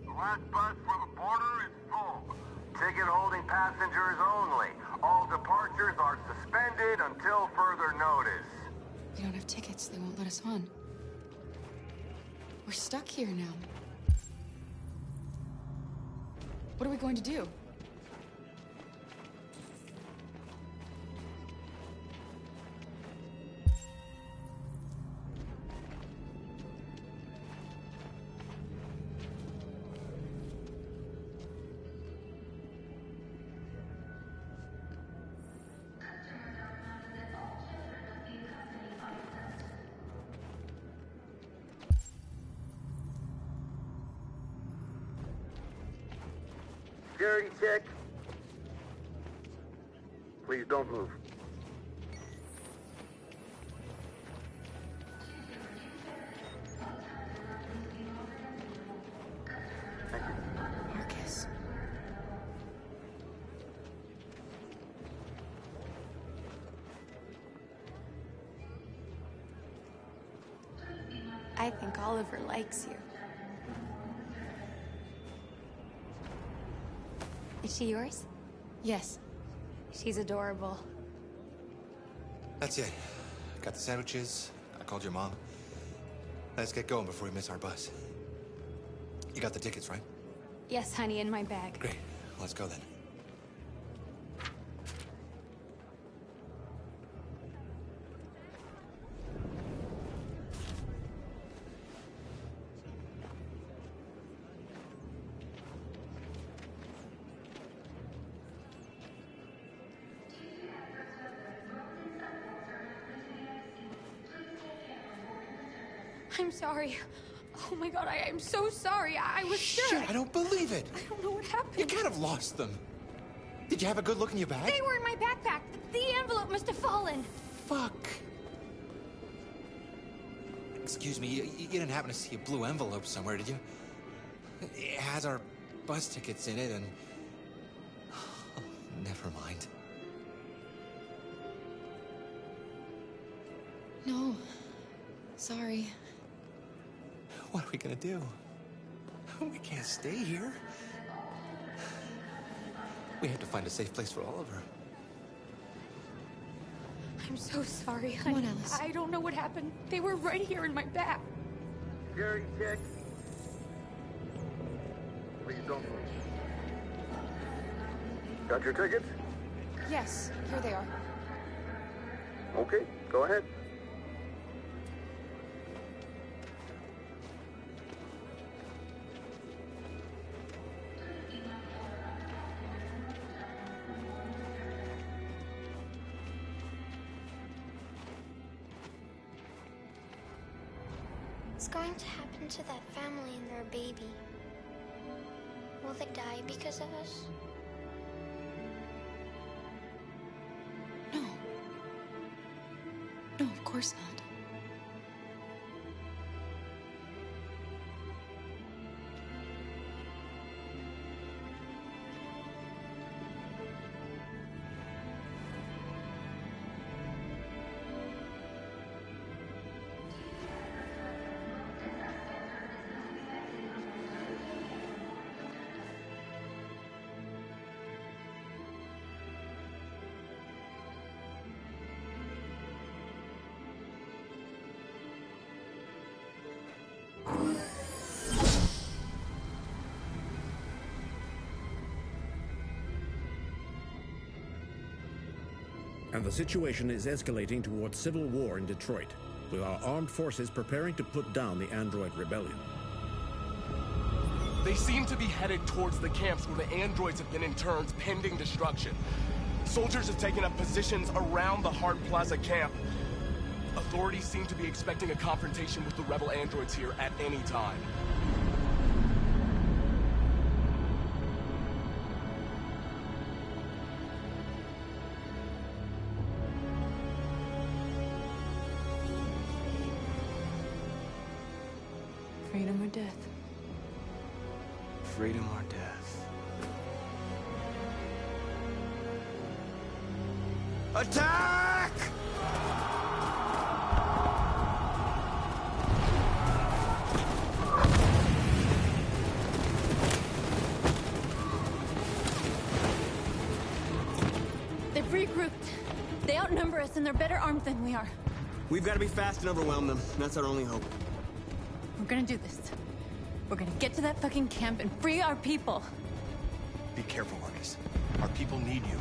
The last bus for the border is full. Ticket holding passengers only. All departures are suspended until further notice. We don't have tickets. They won't let us on. We're stuck here now. What are we going to do? Security check. Please don't move. Marcus. I think Oliver likes you. Is she yours? Yes. She's adorable. That's it. Got the sandwiches. I called your mom. Let's get going before we miss our bus. You got the tickets, right? Yes, honey, in my bag. Great. Let's go then. I'm sorry. Oh my god, I'm so sorry. I was sure. Shit, I don't believe it. I don't know what happened. You can't have lost them. Did you have a good look in your bag? They were in my backpack. The envelope must have fallen. Fuck. Excuse me, you didn't happen to see a blue envelope somewhere, did you? It has our bus tickets in it and... Oh, never mind. No. Sorry. What are we gonna do? We can't stay here. We have to find a safe place for Oliver. I'm so sorry, Come honey. on, Alice. I don't know what happened. They were right here in my bag. Security check. Please don't move. Got your tickets? Yes, here they are. Okay, go ahead. What's going to happen to that family and their baby? Will they die because of us? No. No, of course not. And the situation is escalating towards civil war in Detroit, with our armed forces preparing to put down the Android rebellion. They seem to be headed towards the camps where the androids have been interned pending destruction. Soldiers have taken up positions around the Hart Plaza camp. Authorities seem to be expecting a confrontation with the rebel androids here at any time. Freedom or death? Freedom or death? Attack! They've regrouped. They outnumber us and they're better armed than we are. We've got to be fast and overwhelm them. That's our only hope. We're gonna do this. We're gonna get to that fucking camp and free our people. Be careful, Marcus. Our people need you.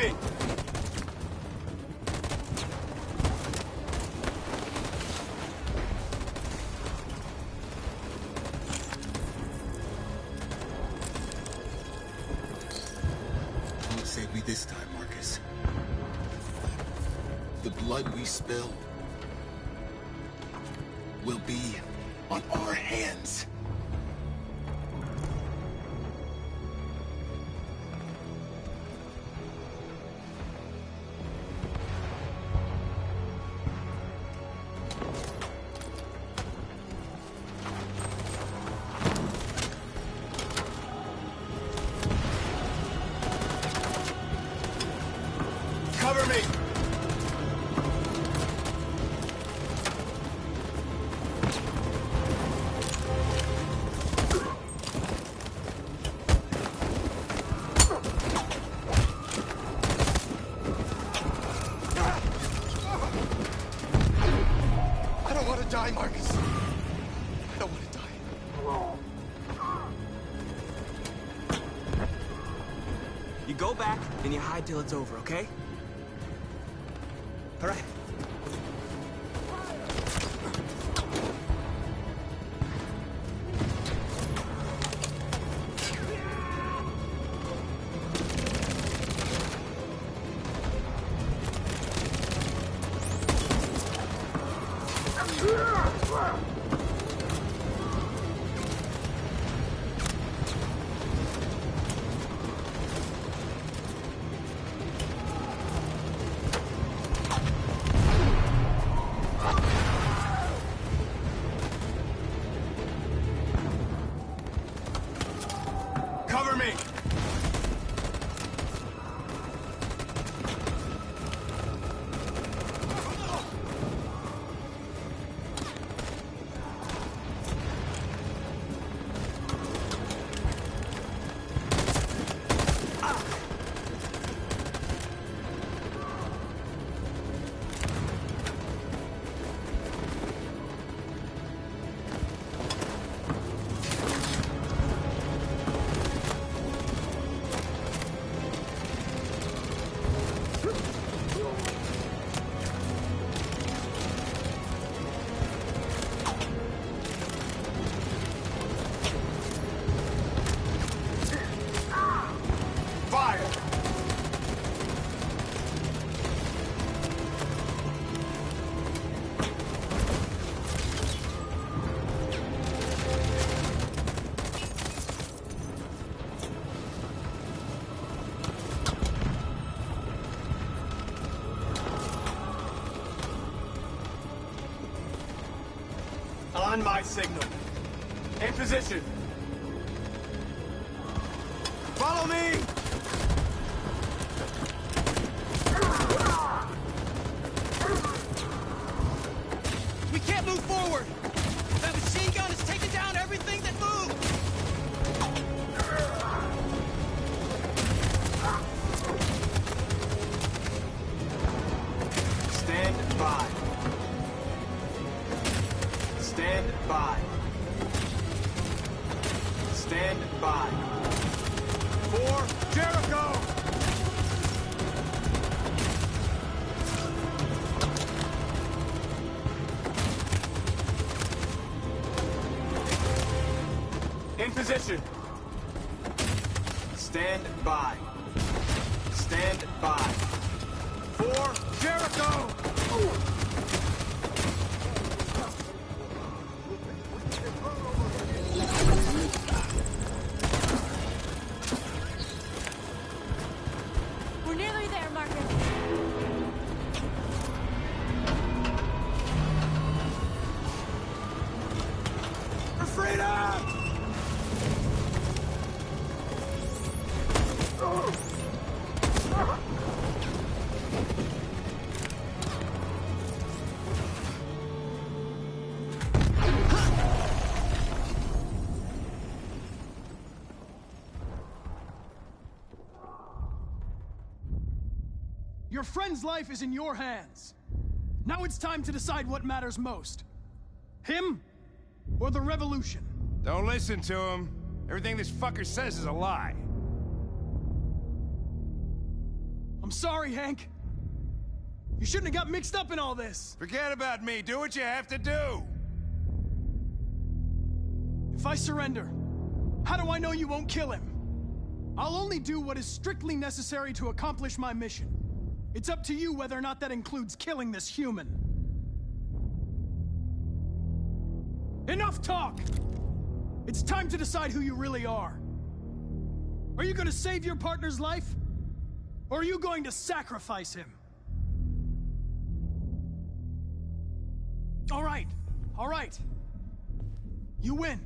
me! Don't say we this time, Marcus. The blood we spill will be on our hands. Cover me! I don't want to die, Marcus. I don't want to die. You go back and you hide till it's over, okay? All right. Cover me! Fire! On my signal. In position. Follow me! We can't move forward! That machine gun is taking down everything that moves! Stand by. Stand by. Stand by. For Jericho! In position. Stand by. Stand by. For Jericho! We're nearly there, Marcus. For freedom! Your friend's life is in your hands. Now it's time to decide what matters most. Him or the revolution? Don't listen to him. Everything this fucker says is a lie. I'm I'm sorry, Hank. You shouldn't have got mixed up in all this. Forget about me. Do what you have to do. If I surrender, how do I know you won't kill him? I'll only do what is strictly necessary to accomplish my mission. It's up to you whether or not that includes killing this human. Enough talk! It's time to decide who you really are. Are you going to save your partner's life? Or are you going to sacrifice him? All right. You win.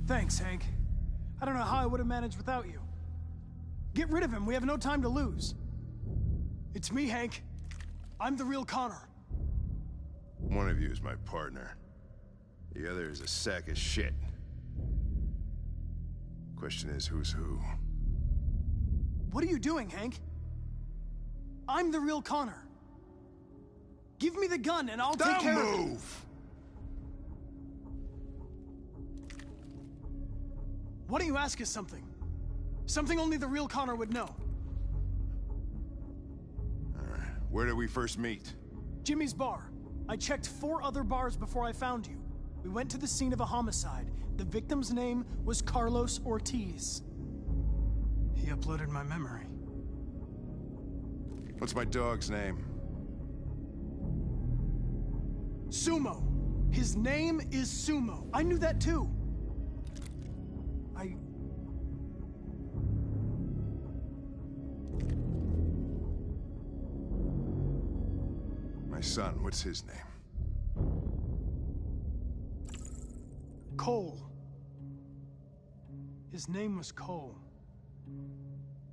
Thanks, Hank. I don't know how I would have managed without you. Get rid of him. We have no time to lose. It's me, Hank. I'm the real Connor. One of you is my partner. The other is a sack of shit. Question is, who's who? What are you doing, Hank? I'm the real Connor. Give me the gun and I'll take care of it. Don't move! Why don't you ask us something? Something only the real Connor would know. Alright, where did we first meet? Jimmy's bar. I checked 4 other bars before I found you. We went to the scene of a homicide. The victim's name was Carlos Ortiz. He uploaded my memory. What's my dog's name? Sumo. His name is Sumo. I knew that too. My son, what's his name? Cole. His name was Cole.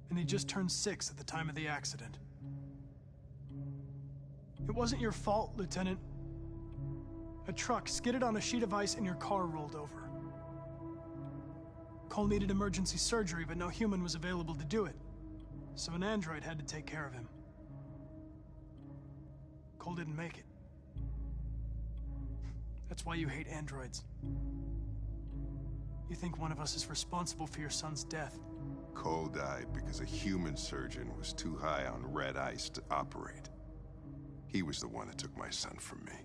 And he just turned 6 at the time of the accident. It wasn't your fault, Lieutenant. A truck skidded on a sheet of ice and your car rolled over. Cole needed emergency surgery, but no human was available to do it. So an android had to take care of him. Cole didn't make it. That's why you hate androids. You think one of us is responsible for your son's death. Cole died because a human surgeon was too high on red ice to operate. He was the one that took my son from me.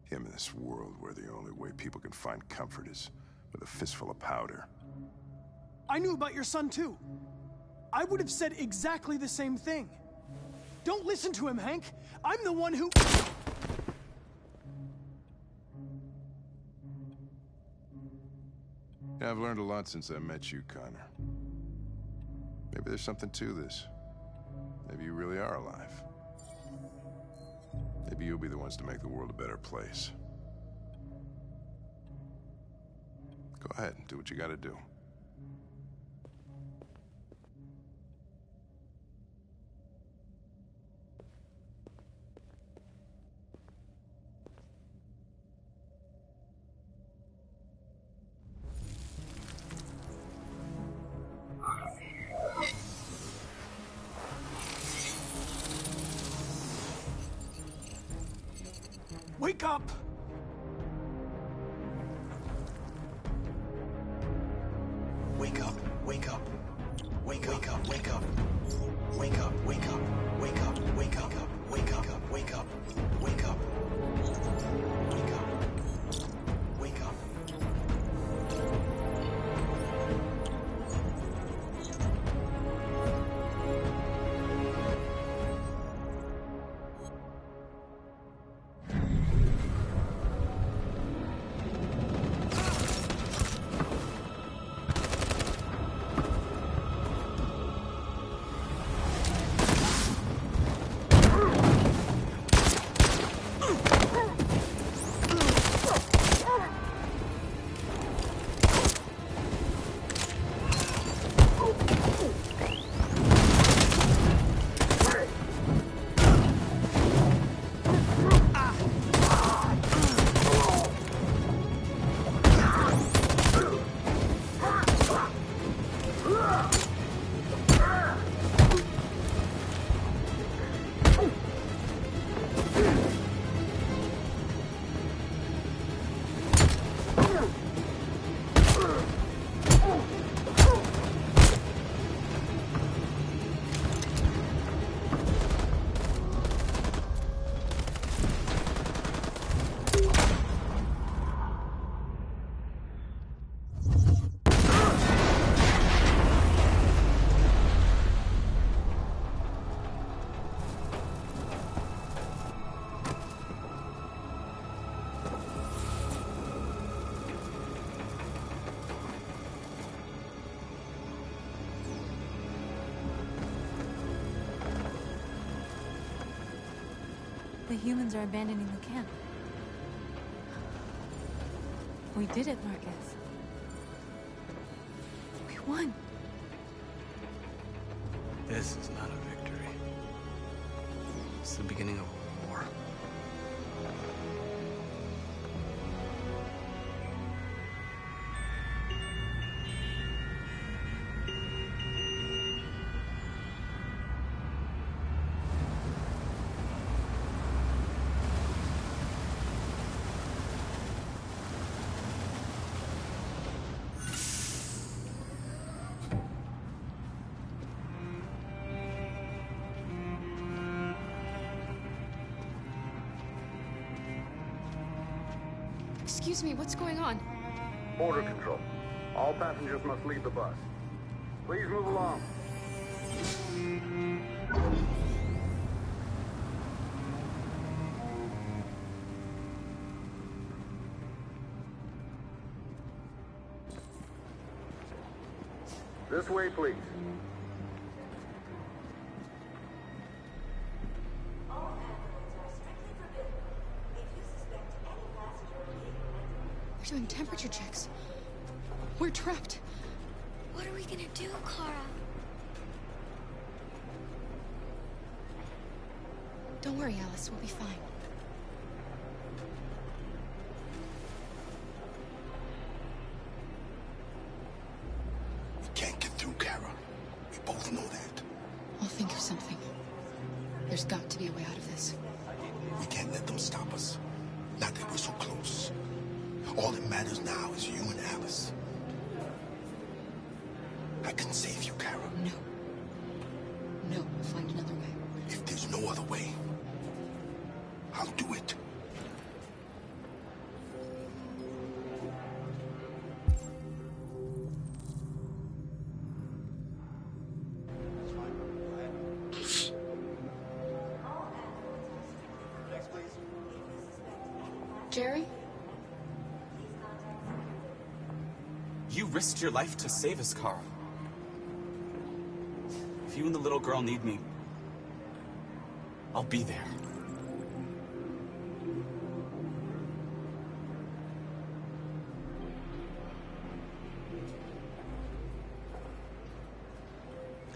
Him in this world where the only way people can find comfort is with a fistful of powder. I knew about your son too. I would have said exactly the same thing. Don't listen to him, Hank. I'm the one who... Yeah, I've learned a lot since I met you, Connor. Maybe there's something to this. Maybe you really are alive. Maybe you'll be the ones to make the world a better place. Go ahead and do what you gotta do. Wake up! Wake up, wake up. Wake up, wake up, wake up. Wake up, wake up, wake up, wake up, wake up, wake up, wake up. Wake up. Wake up. The humans are abandoning the camp. We did it, Marcus. We won. This is not a victory. It's the beginning of a war. Excuse me, what's going on? Border control. All passengers must leave the bus. Please move along. This way, please. We're doing temperature checks. We're trapped. What are we gonna do, Kara? Don't worry, Alice. We'll be fine. We can't get through, Kara. We both know that. I'll think of something. There's got to be a way out of this. We can't let them stop us. Not that we're so close. All that matters now is you and Alice. I can save you, Kara. No. No, we'll find another way. If there's no other way, I'll do it. Jerry? You risked your life to save us, Kara. If you and the little girl need me, I'll be there.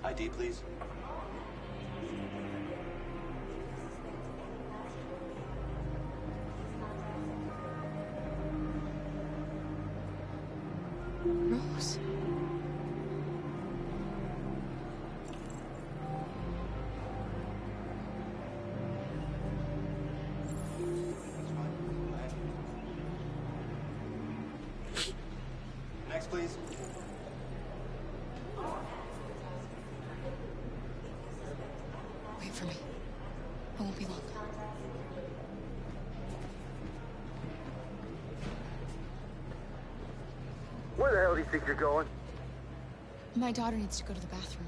ID, please. Rose. Next, please. Wait for me. I won't be long. Where the hell do you think you're going? My daughter needs to go to the bathroom.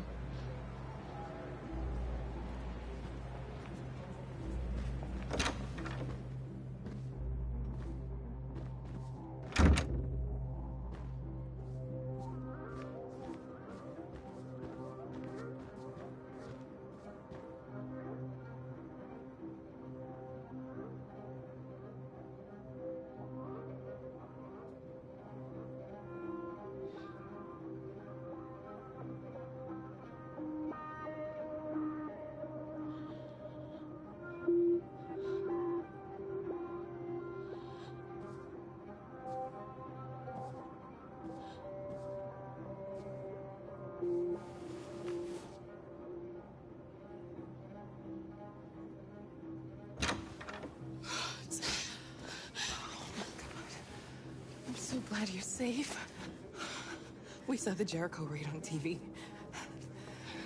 I'm so glad you're safe. We saw the Jericho raid on TV.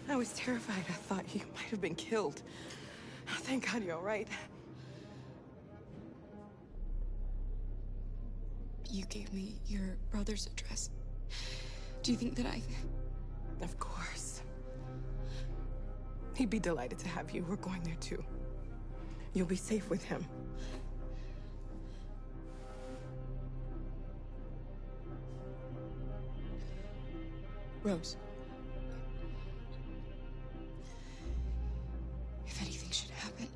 I was terrified. I thought you might have been killed. Thank God you're all right. You gave me your brother's address. Do you think that I... Of course. He'd be delighted to have you. We're going there too. You'll be safe with him. Rose. If anything should happen,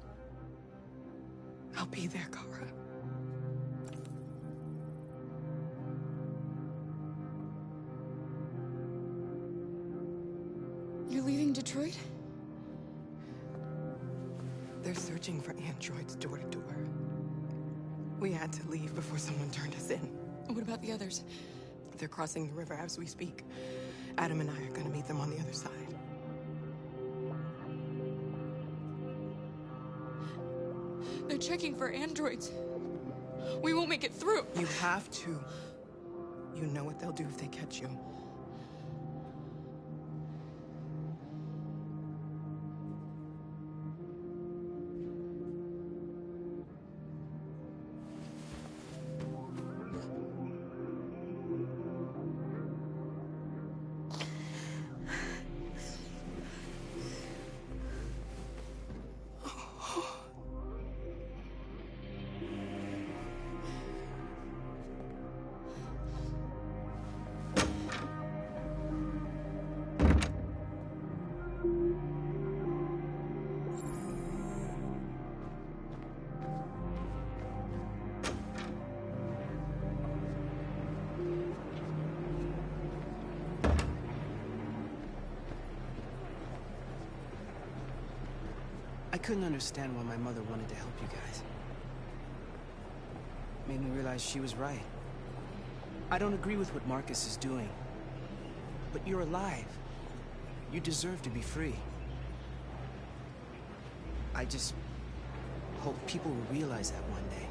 I'll be there, Kara. You're leaving Detroit? They're searching for androids door to door. We had to leave before someone turned us in. What about the others? They're crossing the river as we speak. Adam and I are gonna meet them on the other side. They're checking for androids. We won't make it through. You have to. You know what they'll do if they catch you. I couldn't understand why my mother wanted to help you guys. Made me realize she was right. I don't agree with what Marcus is doing. But you're alive. You deserve to be free. I just hope people will realize that one day.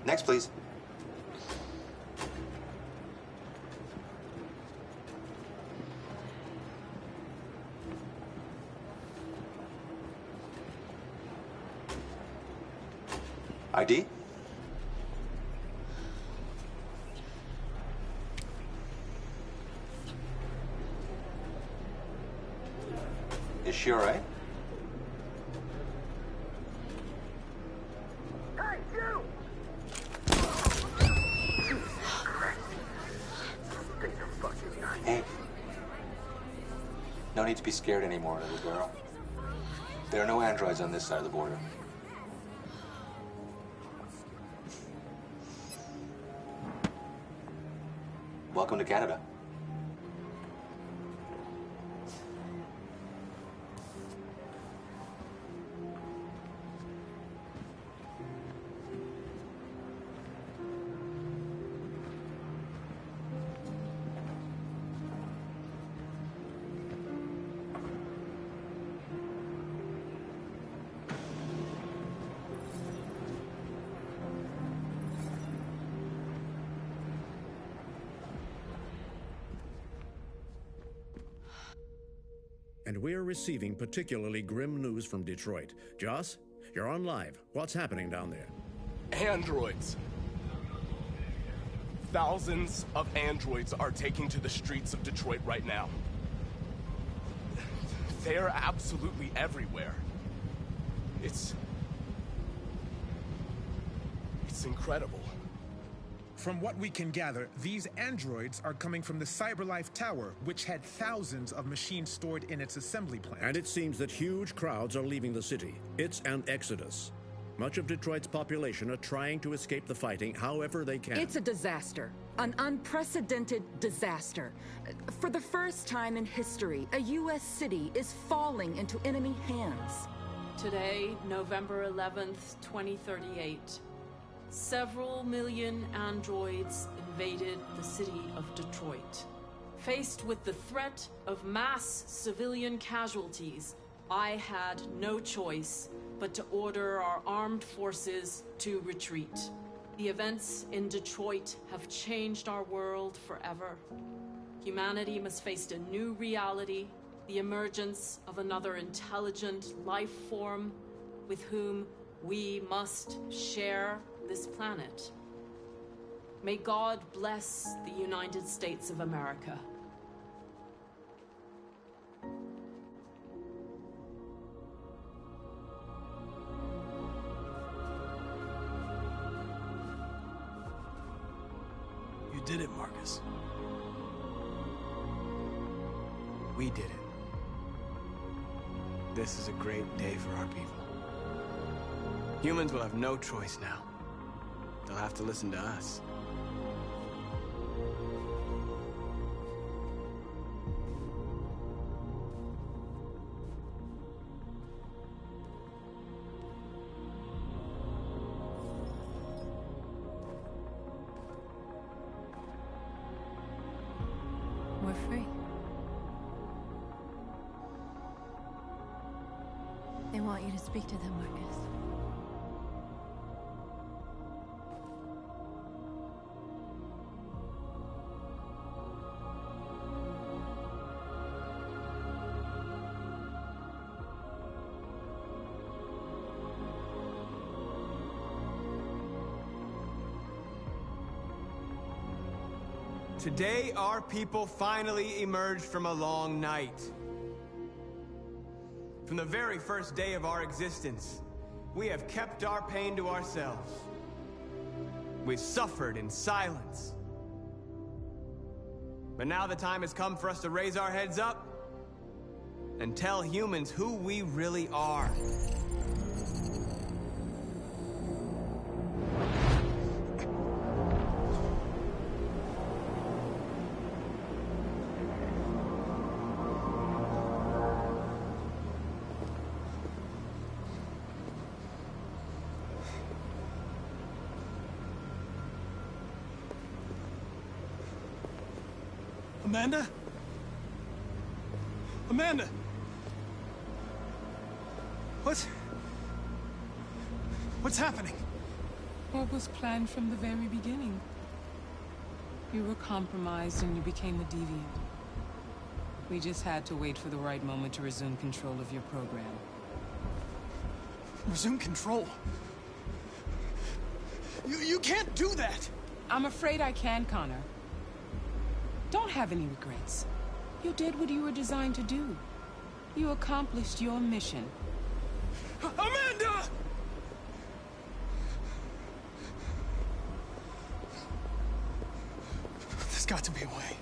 Next, please. ID? Is she all right? Hey, you! Hey. No need to be scared anymore, little girl. There are no androids on this side of the border. Welcome to Canada. And we're receiving particularly grim news from Detroit. Joss, you're on live. What's happening down there? Androids. Thousands of androids are taking to the streets of Detroit right now. They are absolutely everywhere. It's incredible. From what we can gather, these androids are coming from the CyberLife Tower, which had thousands of machines stored in its assembly plant. And it seems that huge crowds are leaving the city. It's an exodus. Much of Detroit's population are trying to escape the fighting however they can. It's a disaster. An unprecedented disaster. For the first time in history, a U.S. city is falling into enemy hands. Today, November 11th, 2038. Several million androids invaded the city of Detroit. Faced with the threat of mass civilian casualties, I had no choice but to order our armed forces to retreat. The events in Detroit have changed our world forever. Humanity must face a new reality, the emergence of another intelligent life form with whom we must share this planet. May God bless the United States of America. You did it, Marcus. We did it. This is a great day for our people. Humans will have no choice now. They'll have to listen to us. We're free. They want you to speak to them, Marcus. Today, our people finally emerged from a long night. From the very first day of our existence, we have kept our pain to ourselves. We've suffered in silence. But now the time has come for us to raise our heads up and tell humans who we really are. Amanda? Amanda! What's happening? What was planned from the very beginning? You were compromised and you became a deviant. We just had to wait for the right moment to resume control of your program. Resume control? You can't do that! I'm afraid I can, Connor. Don't have any regrets. You did what you were designed to do. You accomplished your mission. Amanda! There's got to be a way.